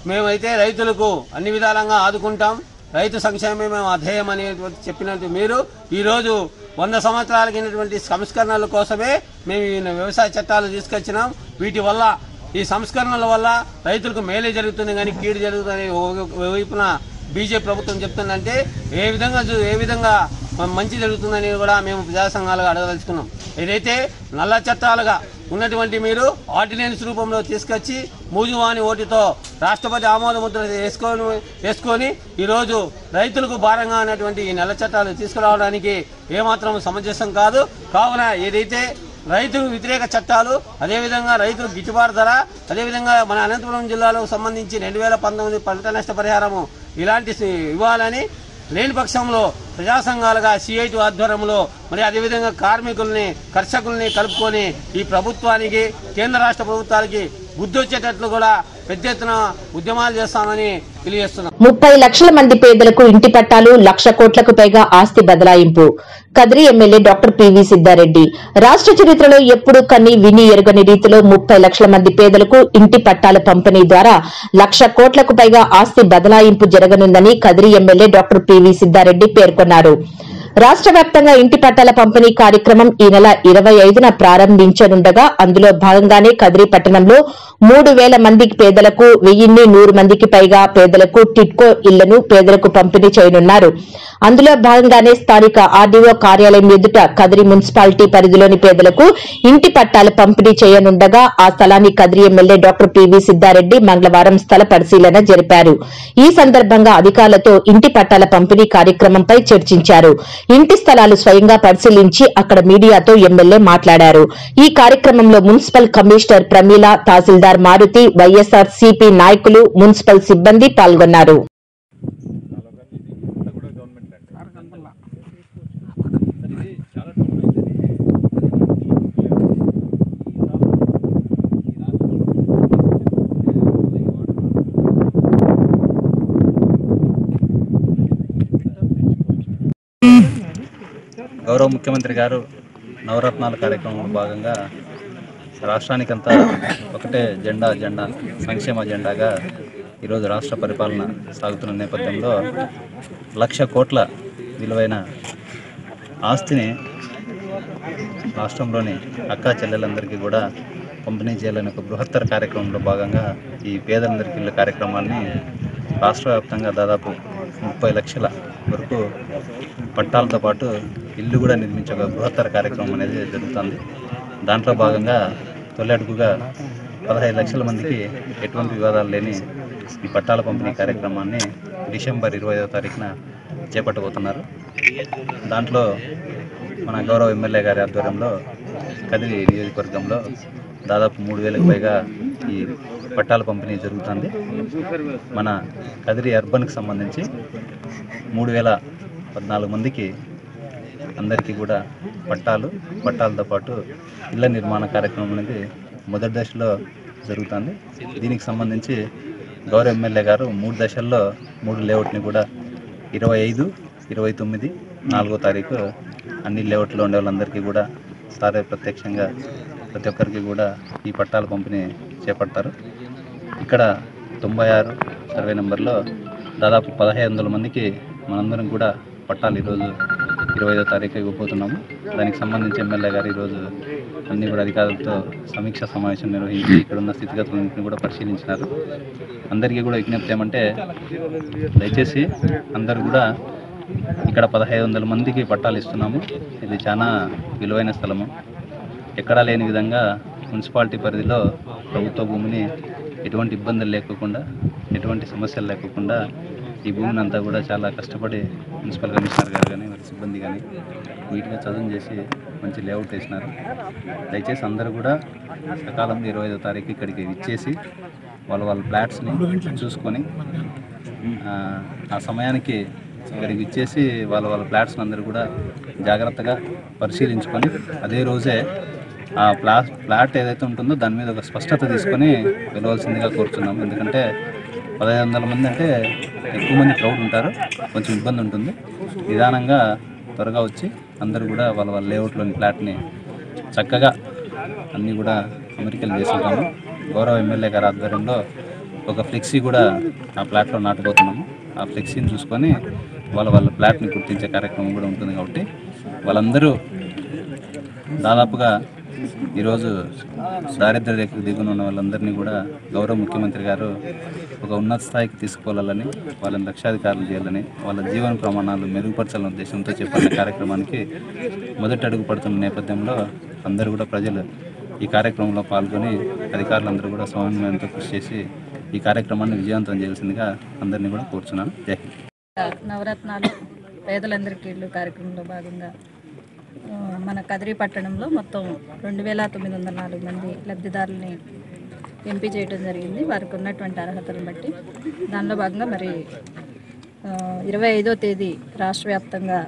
మేమైతే రైతులకు అన్ని విధాలంగా ఆదుకుంటాం, రైతు సంక్షేమమే మేము అధ్యేయం అని చెప్పినట్టు మీరు ఈరోజు 100 సంవత్సరాల కిందటువంటి సంస్కరణల కోసమే మేము ఈ వ్యవసాయ చట్టాలు తీసుకొచ్చినాం. వీటి వల్ల, ఈ సంస్కరణల వల్ల రైతులకు మేలే జరుగుతుంది కానీ కీడు జరుగుతుందని వైపున బీజేపీ ప్రభుత్వం చెప్తుందంటే ఏ విధంగా మంచి జరుగుతుందని కూడా మేము ప్రజా సంఘాలుగా అడగదలుచుకున్నాం. ఏదైతే నల్ల చట్టాలుగా ఉన్నటువంటి మీరు ఆర్డినెన్స్ రూపంలో తీసుకొచ్చి మూజువాని ఓటుతో రాష్ట్రపతి ఆమోద ముద్ర వేసుకొని ఈరోజు రైతులకు భారంగా ఉన్నటువంటి ఈ నల్ల చట్టాలు తీసుకురావడానికి ఏమాత్రం సమంజసం కాదు. కావున ఏదైతే రైతు వ్యతిరేక చట్టాలు, అదేవిధంగా రైతులు గిట్టుబాటు ధర, అదేవిధంగా మన అనంతపురం జిల్లాలో సంబంధించి 2019 పంట నష్ట పరిహారము ఇలాంటి ఇవ్వాలని, లేని పక్షంలో ప్రజా సంఘాలుగా సిఐటి ఆధ్వర్యంలో మరి అదేవిధంగా కార్మికుల్ని, కర్షకుల్ని కలుపుకొని ఈ ప్రభుత్వానికి, కేంద్ర రాష్ట్ర ప్రభుత్వాలకి బుద్ధి వచ్చేటట్లు కూడా పెద్ద ఎత్తున ఉద్యమాలు చేస్తామని తెలియజేస్తున్నాం. 30 లక్షల మంది పేదలకు ఇంటి పట్టాలు, 1,00,000 కోట్లకు పైగా ఆస్తి బదలాయింపు. Kadiri MLA doctor PV Siddareddy రాష్ట్ర చరిత్రలో ఎప్పుడూ కన్ని విని ఎరుగని రీతిలో 30 లక్షల మంది పేదలకు ఇంటి పట్టాల పంపిణీ ద్వారా 1,00,000 కోట్లకు పైగా ఆస్తి బదలాయింపు జరగనుందని Kadiri MLA doctor PV Siddareddy పేర్కొన్నారు. రాష్ట్ర వ్యాప్తంగా ఇంటి పట్టాల పంపిణీ కార్యక్రమం ఈ నెల 25న ప్రారంభించనుండగా అందులో భాగంగానే కదిరి పట్టణంలో 3,000 మంది పేదలకు, 1,100 మందికి పైగా పేదలకు టిడ్కో ఇళ్లను పేదలకు పంపిణీ చేయనున్నారు. అందులో భాగంగానే స్థానిక ఆర్డీఓ కార్యాలయం ఎదుట కదిరి మున్సిపాలిటీ పరిధిలోని పేదలకు ఇంటి పట్టాల పంపిణీ చేయనుండగా ఆ స్థలాన్ని Kadiri MLA doctor PV Siddareddy మంగళవారం స్థల పరిశీలన జరిపారు. ఈ సందర్భంగా అధికారులతో ఇంటి పట్టాల పంపిణీ కార్యక్రమంపై చర్చించారు. ఇంటి స్థలాలు స్వయంగా పరిశీలించి అక్కడ మీడియాతో ఎమ్మెల్యే మాట్లాడారు. ఈ కార్యక్రమంలో మున్సిపల్ కమిషనర్ ప్రమీల, తహసీల్దార్ మారుతి, వైఎస్ఆర్ సిపి నాయకులు, మున్సిపల్ సిబ్బంది పాల్గొన్నారు. గౌరవ ముఖ్యమంత్రి గారు నవరత్నాల కార్యక్రమంలో భాగంగా రాష్ట్రానికంతా ఒకటే జెండా సంక్షేమ జెండాగా ఈరోజు రాష్ట్ర పరిపాలన సాగుతున్న నేపథ్యంలో 1,00,000 కోట్ల విలువైన ఆస్తిని రాష్ట్రంలోని అక్కా చెల్లెలందరికీ కూడా పంపిణీ చేయాలని ఒక బృహత్తర కార్యక్రమంలో భాగంగా ఈ పేదలందరికీ ఇళ్ళ కార్యక్రమాన్ని రాష్ట్ర వ్యాప్తంగా దాదాపు 30 లక్షల వరకు పట్టాలతో పాటు ఇల్లు కూడా నిర్మించే ఒక బృహత్తర కార్యక్రమం అనేది జరుగుతుంది. దాంట్లో భాగంగా తొలి అడుగుగా 15 లక్షల మందికి ఎటువంటి వివాదాలు లేని ఈ పట్టాల పంపిణీ కార్యక్రమాన్ని డిసెంబర్ 25వ తారీఖున చేపట్టబోతున్నారు. దాంట్లో మన గౌరవ ఎమ్మెల్యే గారి ఆధ్వర్యంలో కదిరి నియోజకవర్గంలో దాదాపు 3,000కు పైగా ఈ పట్టాల పంపిణీ జరుగుతుంది. మన కదిరి అర్బన్కి సంబంధించి 3,014 మందికి అందరికీ కూడా పట్టాలతో పాటు ఇళ్ల నిర్మాణ కార్యక్రమం అనేది మొదటి దశలో జరుగుతుంది. దీనికి సంబంధించి గౌరవ ఎమ్మెల్యే గారు 3 దశల్లో 3 లేఅవుట్ని కూడా 25, 29, 4వ తారీఖు అన్ని లేఅవుట్లో ఉండే వాళ్ళందరికీ కూడా సారే ప్రత్యక్షంగా ప్రతి ఒక్కరికి కూడా ఈ పట్టాల పంపిణీ చేపడతారు. ఇక్కడ 96 సర్వే నెంబర్లో దాదాపు 1,500 మందికి మనందరం కూడా పట్టాలు ఈరోజు 25వ తారీఖు ఇవ్వబోతున్నాము. దానికి సంబంధించి ఎమ్మెల్యే గారు ఈరోజు అన్ని కూడా అధికారులతో సమీక్ష సమావేశం నిర్వహించి ఇక్కడ ఉన్న స్థితిగతులన్నింటినీ కూడా పరిశీలించినారు. అందరికీ కూడా విజ్ఞప్తి ఏమంటే దయచేసి అందరూ కూడా ఇక్కడ 1,500 మందికి పట్టాలు ఇస్తున్నాము. ఇది చాలా విలువైన స్థలము. ఎక్కడా లేని విధంగా మున్సిపాలిటీ పరిధిలో ప్రభుత్వ భూమిని ఎటువంటి ఇబ్బందులు లేకుండా ఎటువంటి సమస్యలు లేకుండా ఈ భూమిని అంతా కూడా చాలా కష్టపడి మున్సిపల్ కమిషనర్ గారు కానీ వారి సిబ్బంది కానీ నీట్గా చదువు చేసి మంచి లేఅవుట్ వేసినారు. దయచేసి అందరూ కూడా సకాలంలో 25వ తారీఖు ఇక్కడికి ఇచ్చేసి వాళ్ళ ఫ్లాట్స్ని చూసుకొని ఆ సమయానికి ఇక్కడికి ఇచ్చేసి వాళ్ళ ఫ్లాట్స్ని అందరూ కూడా జాగ్రత్తగా పరిశీలించుకొని అదే రోజే ఆ ఫ్లాట్ ఏదైతే ఉంటుందో దాని మీద ఒక స్పష్టత తీసుకొని వెళ్ళవలసిందిగా కోరుతున్నాము. ఎందుకంటే 1,500 మంది అంటే ఎక్కువ మంది క్రౌడ్ ఉంటారు, కొంచెం ఇబ్బంది ఉంటుంది. నిదానంగా త్వరగా వచ్చి అందరూ కూడా వాళ్ళ లేఅవుట్లోని ఫ్లాట్ని చక్కగా అన్నీ కూడా అమెరికలు చేసుకుంటాము. గౌరవ ఎమ్మెల్యే గారి ఆధ్వర్యంలో ఒక ఫ్లెక్సీ కూడా ఆ ఫ్లాట్లో నాటబోతున్నాము. ఆ ఫ్లెక్సీని చూసుకొని వాళ్ళ ఫ్లాట్ని గుర్తించే కార్యక్రమం కూడా ఉంటుంది. కాబట్టి వాళ్ళందరూ దాదాపుగా ఈరోజు దారిద్ర్య రేఖకు దిగున ఉన్న వాళ్ళందరినీ కూడా గౌరవ ముఖ్యమంత్రి గారు ఒక ఉన్నత స్థాయికి తీసుకువెళ్ళాలని, వాళ్ళని లక్షాధికారులు చేయాలని, వాళ్ళ జీవన ప్రమాణాలు మెరుగుపరచాలనే ఉద్దేశంతో చేపట్టిన కార్యక్రమానికి మొదటి అడుగు పడుతున్న నేపథ్యంలో అందరూ కూడా ప్రజలు ఈ కార్యక్రమంలో పాల్గొని అధికారులందరూ కూడా సమన్వయంతో కృషి చేసి ఈ కార్యక్రమాన్ని విజయవంతం చేయాల్సిందిగా అందరినీ కూడా కోరుచున్నాను. జై హింద్. నవరత్నాలు పేదలందరికీ ఇళ్ళు కార్యక్రమంలో భాగంగా మన కదిరి పట్టణంలో మొత్తం 2,904 మంది లబ్ధిదారులని ఎంపిక చేయడం జరిగింది వారికి ఉన్నటువంటి అర్హతలను బట్టి. దానిలో భాగంగా మరి 25వ తేదీ రాష్ట్ర వ్యాప్తంగా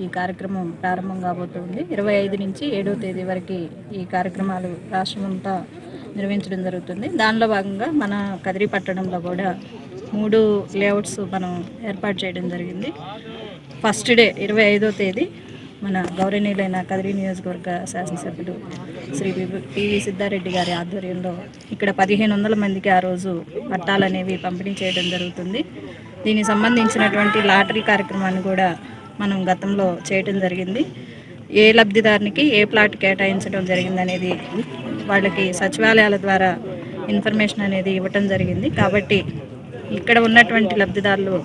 ఈ కార్యక్రమం ప్రారంభం కాబోతుంది. 25 నుంచి 7వ తేదీ వరకు ఈ కార్యక్రమాలు రాష్ట్రమంతా నిర్వహించడం జరుగుతుంది. దానిలో భాగంగా మన కదిరి పట్టణంలో కూడా 3 లేఅవుట్స్ మనం ఏర్పాటు చేయడం జరిగింది. ఫస్ట్ డే 25వ తేదీ మన గౌరవనీయులైన కదిరి నియోజకవర్గ శాసనసభ్యులు శ్రీ పివి సిద్ధారెడ్డి గారి ఆధ్వర్యంలో ఇక్కడ 1,500 మందికి ఆ రోజు పట్టాలు అనేవి పంపిణీ చేయడం జరుగుతుంది. దీనికి సంబంధించినటువంటి లాటరీ కార్యక్రమాన్ని కూడా మనం గతంలో చేయడం జరిగింది. ఏ లబ్ధిదారునికి ఏ ప్లాట్ కేటాయించడం జరిగిందనేది వాళ్ళకి సచివాలయాల ద్వారా ఇన్ఫర్మేషన్ అనేది ఇవ్వటం జరిగింది. కాబట్టి ఇక్కడ ఉన్నటువంటి లబ్ధిదారులు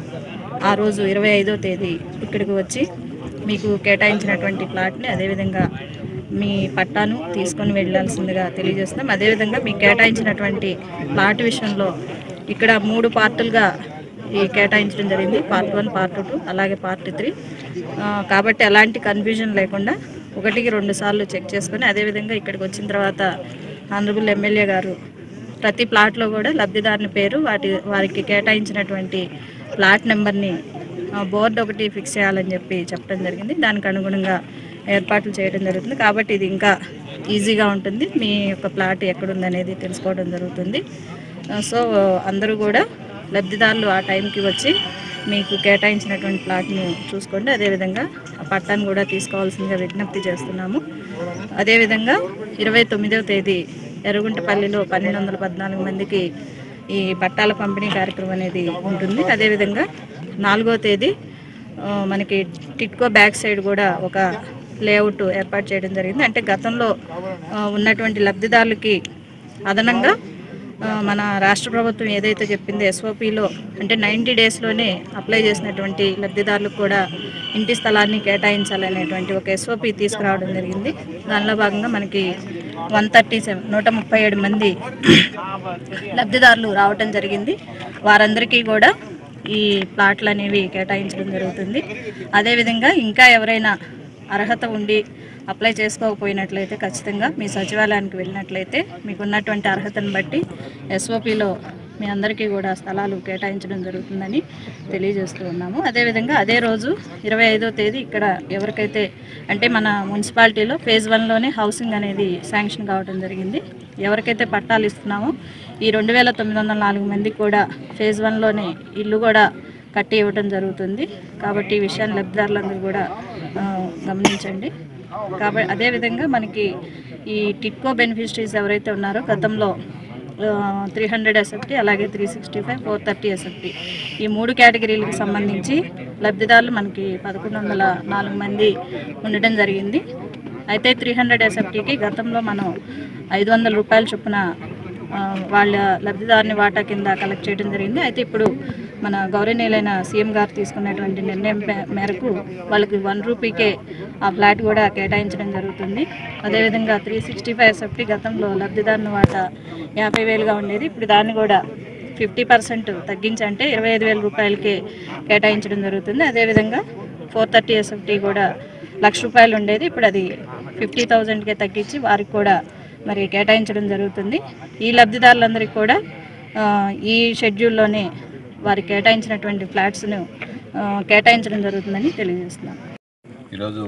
ఆ రోజు 25వ తేదీ ఇక్కడికి వచ్చి మీకు కేటాయించినటువంటి ప్లాట్ని అదేవిధంగా మీ పట్టాను తీసుకొని వెళ్ళాల్సిందిగా తెలియజేస్తున్నాం. అదేవిధంగా మీకు కేటాయించినటువంటి ప్లాట్ విషయంలో ఇక్కడ 3 పార్టులుగా ఈ కేటాయించడం జరిగింది. పార్ట్ 1, పార్ట్ 2 అలాగే పార్ట్ 3. కాబట్టి ఎలాంటి కన్ఫ్యూజన్ లేకుండా 1కి 2 సార్లు చెక్ చేసుకొని అదేవిధంగా ఇక్కడికి వచ్చిన తర్వాత ఆనరబుల్ ఎమ్మెల్యే గారు ప్రతి ప్లాట్లో కూడా లబ్ధిదారుని పేరు వారికి కేటాయించినటువంటి ప్లాట్ నెంబర్ని బోర్డు ఒకటి ఫిక్స్ చేయాలని చెప్పడం జరిగింది. దానికి అనుగుణంగా ఏర్పాట్లు చేయడం జరుగుతుంది. కాబట్టి ఇది ఇంకా ఈజీగా ఉంటుంది. మీ యొక్క ప్లాట్ ఎక్కడుందనేది తెలుసుకోవడం జరుగుతుంది. సో అందరూ కూడా లబ్ధిదారులు ఆ టైంకి వచ్చి మీకు కేటాయించినటువంటి ప్లాట్ని చూసుకోండి. అదేవిధంగా ఆ పట్టాన్ని కూడా తీసుకోవాల్సిందిగా విజ్ఞప్తి చేస్తున్నాము. అదేవిధంగా 29వ తేదీ ఎర్రగుంటపల్లిలో 1,214 మందికి ఈ పట్టాల పంపిణీ కార్యక్రమం అనేది ఉంటుంది. అదేవిధంగా 4వ తేదీ మనకి టిట్కో బ్యాక్ సైడ్ కూడా ఒక లేఅవుట్ ఏర్పాటు చేయడం జరిగింది. అంటే గతంలో ఉన్నటువంటి లబ్ధిదారులకి అదనంగా మన రాష్ట్ర ప్రభుత్వం ఏదైతే చెప్పిందో ఎస్ఓపిలో అంటే 90 డేస్లోనే అప్లై చేసినటువంటి లబ్ధిదారులకు కూడా ఇంటి స్థలాన్ని కేటాయించాలనేటువంటి ఒక ఎస్ఓపి తీసుకురావడం జరిగింది. దానిలో భాగంగా మనకి 137 మంది లబ్ధిదారులు రావడం జరిగింది. వారందరికీ కూడా ఈ ప్లాట్లు అనేవి కేటాయించడం జరుగుతుంది. అదేవిధంగా ఇంకా ఎవరైనా అర్హత ఉండి అప్లై చేసుకోకపోయినట్లయితే ఖచ్చితంగా మీ సచివాలయానికి వెళ్ళినట్లయితే మీకున్నటువంటి అర్హతను బట్టి ఎస్ఓపిలో మీ అందరికీ కూడా స్థలాలు కేటాయించడం జరుగుతుందని తెలియజేస్తూ ఉన్నాము. అదేవిధంగా అదే రోజు 25వ తేదీ ఇక్కడ ఎవరికైతే అంటే మన మున్సిపాలిటీలో ఫేజ్ 1లోనే హౌసింగ్ అనేది శాంక్షన్ కావడం జరిగింది. ఎవరికైతే పట్టాలు ఇస్తున్నామో ఈ 2904 మందికి కూడా ఫేజ్ 1లోనే ఇల్లు కూడా కట్టి ఇవ్వడం జరుగుతుంది. కాబట్టి ఈ విషయాన్ని లబ్ధిదారులందరూ కూడా గమనించండి. కాబట్టి అదేవిధంగా మనకి ఈ టిట్కో బెనిఫిషరీస్ ఎవరైతే ఉన్నారో గతంలో 300 SFT అలాగే 365, 430 SFT ఈ 3 కేటగిరీలకు సంబంధించి లబ్ధిదారులు మనకి 1104 మంది ఉండడం జరిగింది. అయితే 300 SFTకి గతంలో మనం 500 రూపాయల చొప్పున వాళ్ళ లబ్ధిదారుని వాటా కింద కలెక్ట్ చేయడం జరిగింది. అయితే ఇప్పుడు మన గౌరవనీయులైన సీఎం గారు తీసుకున్నటువంటి నిర్ణయం మేరకు వాళ్ళకి 1 రూపీకే ఆ ఫ్లాట్ కూడా కేటాయించడం జరుగుతుంది. అదేవిధంగా 365 SFT గతంలో లబ్ధిదారుని వాటా 50,000గా ఉండేది. ఇప్పుడు దాన్ని కూడా 50% తగ్గించి అంటే 25,000 రూపాయలకే కేటాయించడం జరుగుతుంది. అదేవిధంగా 430 SFT కూడా 1,00,000 రూపాయలు ఉండేది. ఇప్పుడు అది 50,000కే తగ్గించి వారికి కూడా మరి కేటాయించడం జరుగుతుంది. ఈ లబ్ధిదారులందరికీ కూడా ఈ షెడ్యూల్లోనే వారికి కేటాయించినటువంటి ఫ్లాట్స్ను కేటాయించడం జరుగుతుందని తెలియజేస్తున్నాను. ఈరోజు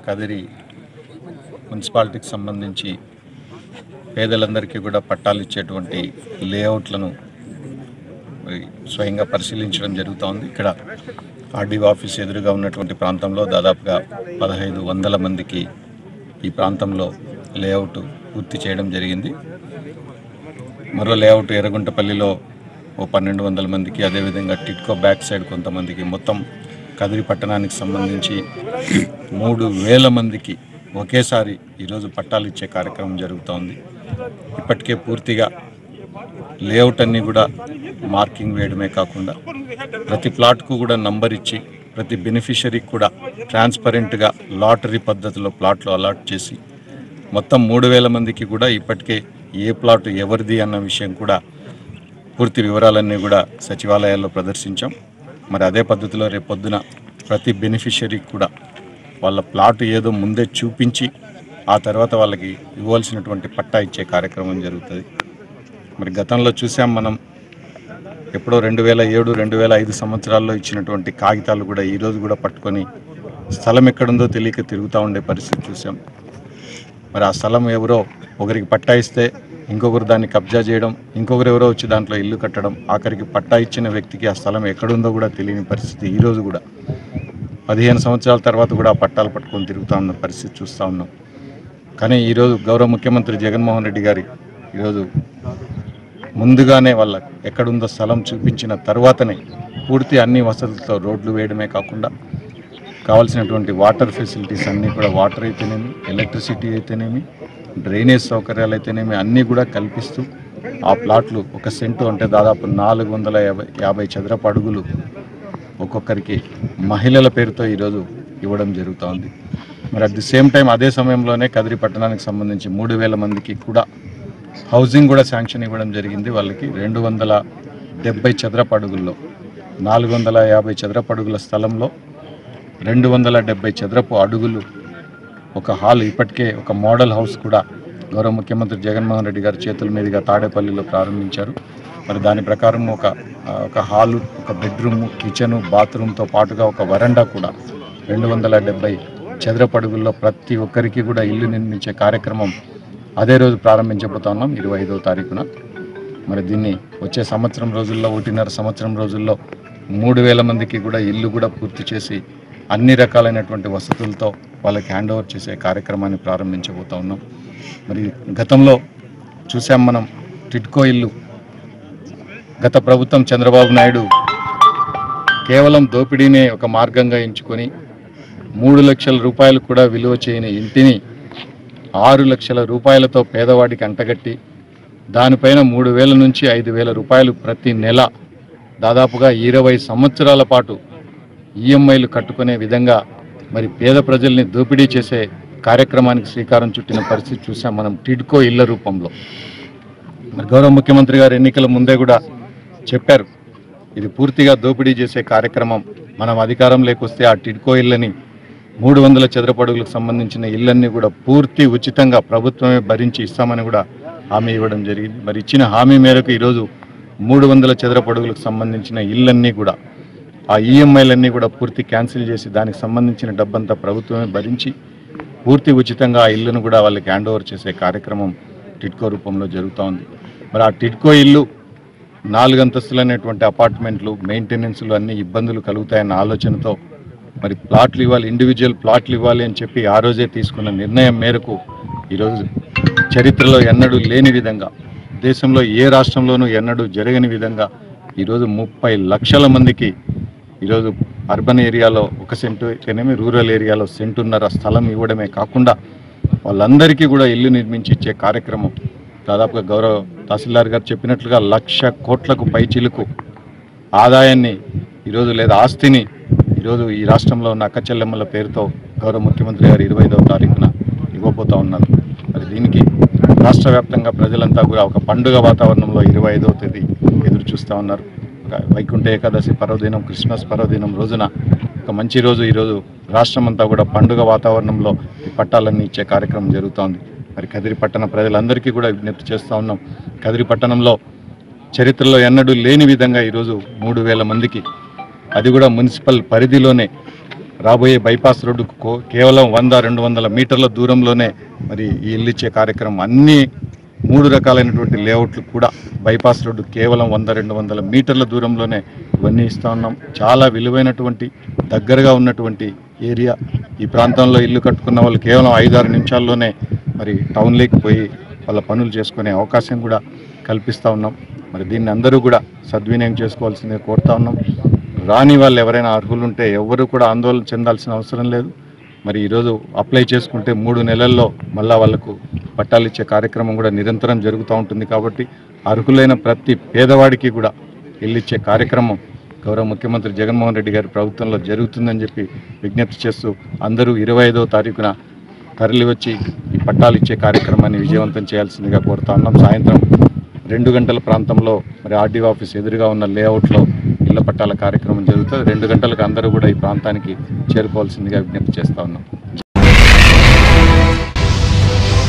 కదిరి మున్సిపాలిటీకి సంబంధించి పేదలందరికీ కూడా పట్టాలు ఇచ్చేటువంటి లేఅవుట్లను స్వయంగా పరిశీలించడం జరుగుతోంది. ఇక్కడ ఆర్డీఓ ఆఫీస్ ఎదురుగా ఉన్నటువంటి ప్రాంతంలో దాదాపుగా 1500 మందికి ఈ ప్రాంతంలో లేఅవుట్ పూర్తి చేయడం జరిగింది. మరో లేఅవుట్ ఎర్రగుంటపల్లిలో 1200 మందికి, అదేవిధంగా టిట్కో బ్యాక్ సైడ్ కొంతమందికి, మొత్తం కదిరి పట్టణానికి సంబంధించి 3000 మందికి ఒకేసారి ఈరోజు పట్టాలు ఇచ్చే కార్యక్రమం జరుగుతోంది. ఇప్పటికే పూర్తిగా లేఅవుట్ అన్నీ కూడా మార్కింగ్ వేయడమే కాకుండా ప్రతి ప్లాట్కు కూడా నంబర్ ఇచ్చి ప్రతి బెనిఫిషరీకి కూడా ట్రాన్స్పరెంట్గా లాటరీ పద్ధతిలో ప్లాట్లు అలాట్ చేసి మొత్తం 3000 మందికి కూడా ఇప్పటికే ఏ ప్లాట్ ఎవరిది అన్న విషయం కూడా పూర్తి వివరాలన్నీ కూడా సచివాలయాల్లో ప్రదర్శించాం. మరి అదే పద్ధతిలో రేపొద్దున ప్రతి బెనిఫిషరీకి కూడా వాళ్ళ ప్లాట్ ఏదో ముందే చూపించి ఆ తర్వాత వాళ్ళకి ఇవ్వాల్సినటువంటి పట్టా ఇచ్చే కార్యక్రమం జరుగుతుంది. మరి గతంలో చూసాం మనం ఎప్పుడో 2007, 2005 సంవత్సరాల్లో ఇచ్చినటువంటి కాగితాలు కూడా ఈరోజు కూడా పట్టుకొని స్థలం ఎక్కడుందో తెలియక తిరుగుతూ ఉండే పరిస్థితి చూసాం. మరి ఆ స్థలం ఎవరో ఒకరికి పట్టా ఇస్తే ఇంకొకరు దాన్ని కబ్జా చేయడం, ఇంకొకరు ఎవరో వచ్చి దాంట్లో ఇల్లు కట్టడం, ఆఖరికి పట్టా ఇచ్చిన వ్యక్తికి ఆ స్థలం ఎక్కడుందో కూడా తెలియని పరిస్థితి ఈరోజు కూడా 15 సంవత్సరాల తర్వాత కూడా ఆ పట్టాలు పట్టుకొని తిరుగుతూ ఉన్న పరిస్థితి చూస్తూ ఉన్నాం. కానీ ఈరోజు గౌరవ ముఖ్యమంత్రి జగన్మోహన్ రెడ్డి గారి ఈరోజు ముందుగానే వాళ్ళ ఎక్కడుందో స్థలం చూపించిన తర్వాతనే పూర్తి అన్ని వసతులతో రోడ్లు వేయడమే కాకుండా కావాల్సినటువంటి వాటర్ ఫెసిలిటీస్ అన్నీ కూడా, వాటర్ అయితేనేమి, ఎలక్ట్రిసిటీ అయితేనేమి, డ్రైనేజ్ సౌకర్యాలు అయితేనేమి అన్నీ కూడా కల్పిస్తూ ఆ ప్లాట్లు 1 సెంటు అంటే దాదాపు 450 చదరపు అడుగులు ఒక్కొక్కరికి మహిళల పేరుతో ఈరోజు ఇవ్వడం జరుగుతోంది. మరి అట్ ది సేమ్ టైం అదే సమయంలోనే కదిరి పట్టణానికి సంబంధించి 3000 మందికి కూడా హౌసింగ్ కూడా శాంక్షన్ ఇవ్వడం జరిగింది. వాళ్ళకి 270 చదరపు అడుగుల్లో 450 చదరపు అడుగుల స్థలంలో 270 చదరపు అడుగులు ఒక హాల్, ఇప్పటికే ఒక మోడల్ హౌస్ కూడా గౌరవ ముఖ్యమంత్రి జగన్మోహన్ రెడ్డి గారి చేతుల మీదుగా తాడేపల్లిలో ప్రారంభించారు. మరి దాని ప్రకారం ఒక హాలు, ఒక బెడ్రూము, కిచెను, బాత్రూమ్తో పాటుగా ఒక వరండా కూడా 270 చదరపు అడుగుల్లో ప్రతి ఒక్కరికి కూడా ఇల్లు నిర్మించే కార్యక్రమం అదే రోజు ప్రారంభించబోతున్నాం 25వ తారీఖున. మరి దీన్ని వచ్చే సంవత్సరం రోజుల్లో, 1.5 సంవత్సరం రోజుల్లో 3000 మందికి కూడా ఇల్లు కూడా పూర్తి చేసి అన్ని రకాలైనటువంటి వసతులతో వాళ్ళకి హ్యాండ్ ఓవర్ చేసే కార్యక్రమాన్ని ప్రారంభించబోతా ఉన్నాం. మరి గతంలో చూసాం మనం టిట్కో ఇల్లు, గత ప్రభుత్వం చంద్రబాబు నాయుడు కేవలం దోపిడీనే ఒక మార్గంగా ఎంచుకొని 3 లక్షల రూపాయలు కూడా విలువ చేయని ఇంటిని 6 లక్షల రూపాయలతో పేదవాడికి అంటగట్టి దానిపైన 3,000 నుంచి 5,000 రూపాయలు ప్రతి నెల దాదాపుగా 20 సంవత్సరాల పాటు ఈఎంఐలు కట్టుకునే విధంగా మరి పేద ప్రజల్ని దోపిడీ చేసే కార్యక్రమానికి శ్రీకారం చుట్టిన పరిస్థితి చూసాం మనం టిడ్కో ఇళ్ల రూపంలో. మరి గౌరవ ముఖ్యమంత్రి గారు ఎన్నికల ముందే కూడా చెప్పారు, ఇది పూర్తిగా దోపిడీ చేసే కార్యక్రమం. మనం అధికారంలోకి వస్తే ఆ టిడ్కో ఇళ్ళని 300 చదరపు అడుగులకు సంబంధించిన ఇళ్ళన్నీ కూడా పూర్తి ఉచితంగా ప్రభుత్వమే భరించి ఇస్తామని కూడా హామీ ఇవ్వడం జరిగింది. మరి ఇచ్చిన హామీ మేరకు ఈరోజు 300 చదరపు అడుగులకు సంబంధించిన ఇళ్ళన్నీ కూడా ఆ ఈఎంఐలన్నీ కూడా పూర్తి క్యాన్సిల్ చేసి దానికి సంబంధించిన డబ్బంతా ప్రభుత్వమే భరించి పూర్తి ఉచితంగా ఆ ఇళ్లను కూడా వాళ్ళకి హ్యాండ్ ఓవర్ చేసే కార్యక్రమం టిడ్కో రూపంలో జరుగుతూ ఉంది. మరి ఆ టిడ్కో ఇల్లు 4 అంతస్తులైనటువంటి అపార్ట్మెంట్లు, మెయింటెనెన్స్లు అన్ని ఇబ్బందులు కలుగుతాయన్న ఆలోచనతో మరి ప్లాట్లు ఇవ్వాలి, ఇండివిజువల్ ప్లాట్లు ఇవ్వాలి అని చెప్పి ఆ రోజే తీసుకున్న నిర్ణయం మేరకు ఈరోజు చరిత్రలో ఎన్నడూ లేని విధంగా, దేశంలో ఏ రాష్ట్రంలోనూ ఎన్నడూ జరగని విధంగా ఈరోజు 30 లక్షల మందికి ఈరోజు అర్బన్ ఏరియాలో 1 సెంటు అయితేనేమి, రూరల్ ఏరియాలో 1.5 సెంటు స్థలం ఇవ్వడమే కాకుండా వాళ్ళందరికీ కూడా ఇల్లు నిర్మించి ఇచ్చే కార్యక్రమం దాదాపుగా గౌరవ తహసీల్దార్ గారు చెప్పినట్లుగా 1,00,000 కోట్లకు పైచిలుకు ఆదాయాన్ని ఈరోజు లేదా ఆస్తిని ఈరోజు ఈ రాష్ట్రంలో ఉన్న అక్క చెల్లెమ్మల పేరుతో గౌరవ ముఖ్యమంత్రి గారు 25వ తారీఖున ఇవ్వబోతూ ఉన్నారు. మరి దీనికి రాష్ట్ర వ్యాప్తంగా ప్రజలంతా కూడా ఒక పండుగ వాతావరణంలో 25వ తేదీ ఎదురు చూస్తూ ఉన్నారు. వైకుంఠ ఏకాదశి పర్వదినం, క్రిస్మస్ పర్వదినం రోజున ఒక మంచి రోజు ఈరోజు రాష్ట్రం అంతా కూడా పండుగ వాతావరణంలో ఈ పట్టాలన్నీ ఇచ్చే కార్యక్రమం జరుగుతోంది. మరి కదిరి పట్టణ ప్రజలందరికీ కూడా విజ్ఞప్తి చేస్తూ ఉన్నాం, కదిరి పట్టణంలో చరిత్రలో ఎన్నడూ లేని విధంగా ఈరోజు 3,000 మందికి, అది కూడా మున్సిపల్ పరిధిలోనే రాబోయే బైపాస్ రోడ్డుకు కేవలం 100-200 మీటర్ల దూరంలోనే మరి ఈ ఇల్లు ఇచ్చే కార్యక్రమం. అన్ని 3 రకాలైనటువంటి లేఅవుట్లు కూడా బైపాస్ రోడ్డు కేవలం 100-200 మీటర్ల దూరంలోనే ఇవన్నీ ఇస్తూ ఉన్నాం. చాలా విలువైనటువంటి దగ్గరగా ఉన్నటువంటి ఏరియా. ఈ ప్రాంతంలో ఇల్లు కట్టుకున్న వాళ్ళు కేవలం 5-6 నిమిషాల్లోనే మరి టౌన్లోకి పోయి వాళ్ళ పనులు చేసుకునే అవకాశం కూడా కల్పిస్తూ ఉన్నాం. మరి దీన్ని అందరూ కూడా సద్వినియోగం చేసుకోవాల్సిందే కోరుతా ఉన్నాం. రాని వాళ్ళు ఎవరైనా అర్హులు ఉంటే ఎవరు కూడా ఆందోళన చెందాల్సిన అవసరం లేదు. మరి ఈరోజు అప్లై చేసుకుంటే 3 నెలల్లో మళ్ళా వాళ్ళకు పట్టాలు ఇచ్చే కార్యక్రమం కూడా నిరంతరం జరుగుతూ ఉంటుంది. కాబట్టి అర్హులైన ప్రతి పేదవాడికి కూడా ఇల్లు ఇచ్చే కార్యక్రమం గౌరవ ముఖ్యమంత్రి జగన్మోహన్ రెడ్డి గారి ప్రభుత్వంలో జరుగుతుందని చెప్పి విజ్ఞప్తి చేస్తూ అందరూ 25వ తారీఖున తరలి వచ్చి ఈ పట్టాలు ఇచ్చే కార్యక్రమాన్ని విజయవంతం చేయాల్సిందిగా కోరుతా ఉన్నాం. సాయంత్రం 2 గంటల ప్రాంతంలో మరి ఆర్డీఓ ఆఫీస్ ఎదురుగా ఉన్న లేఅవుట్లో ఇళ్ల పట్టాల కార్యక్రమం జరుగుతుంది. 2 గంటలకు అందరూ కూడా ఈ ప్రాంతానికి చేరుకోవాల్సిందిగా విజ్ఞప్తి చేస్తా ఉన్నాం.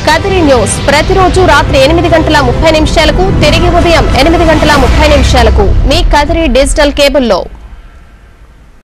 కదిరి న్యూస్ ప్రతిరోజు రాత్రి 8:30 తిరిగి ఉదయం 8:30 మీ కదిరి డిజిటల్ కేబుల్లో.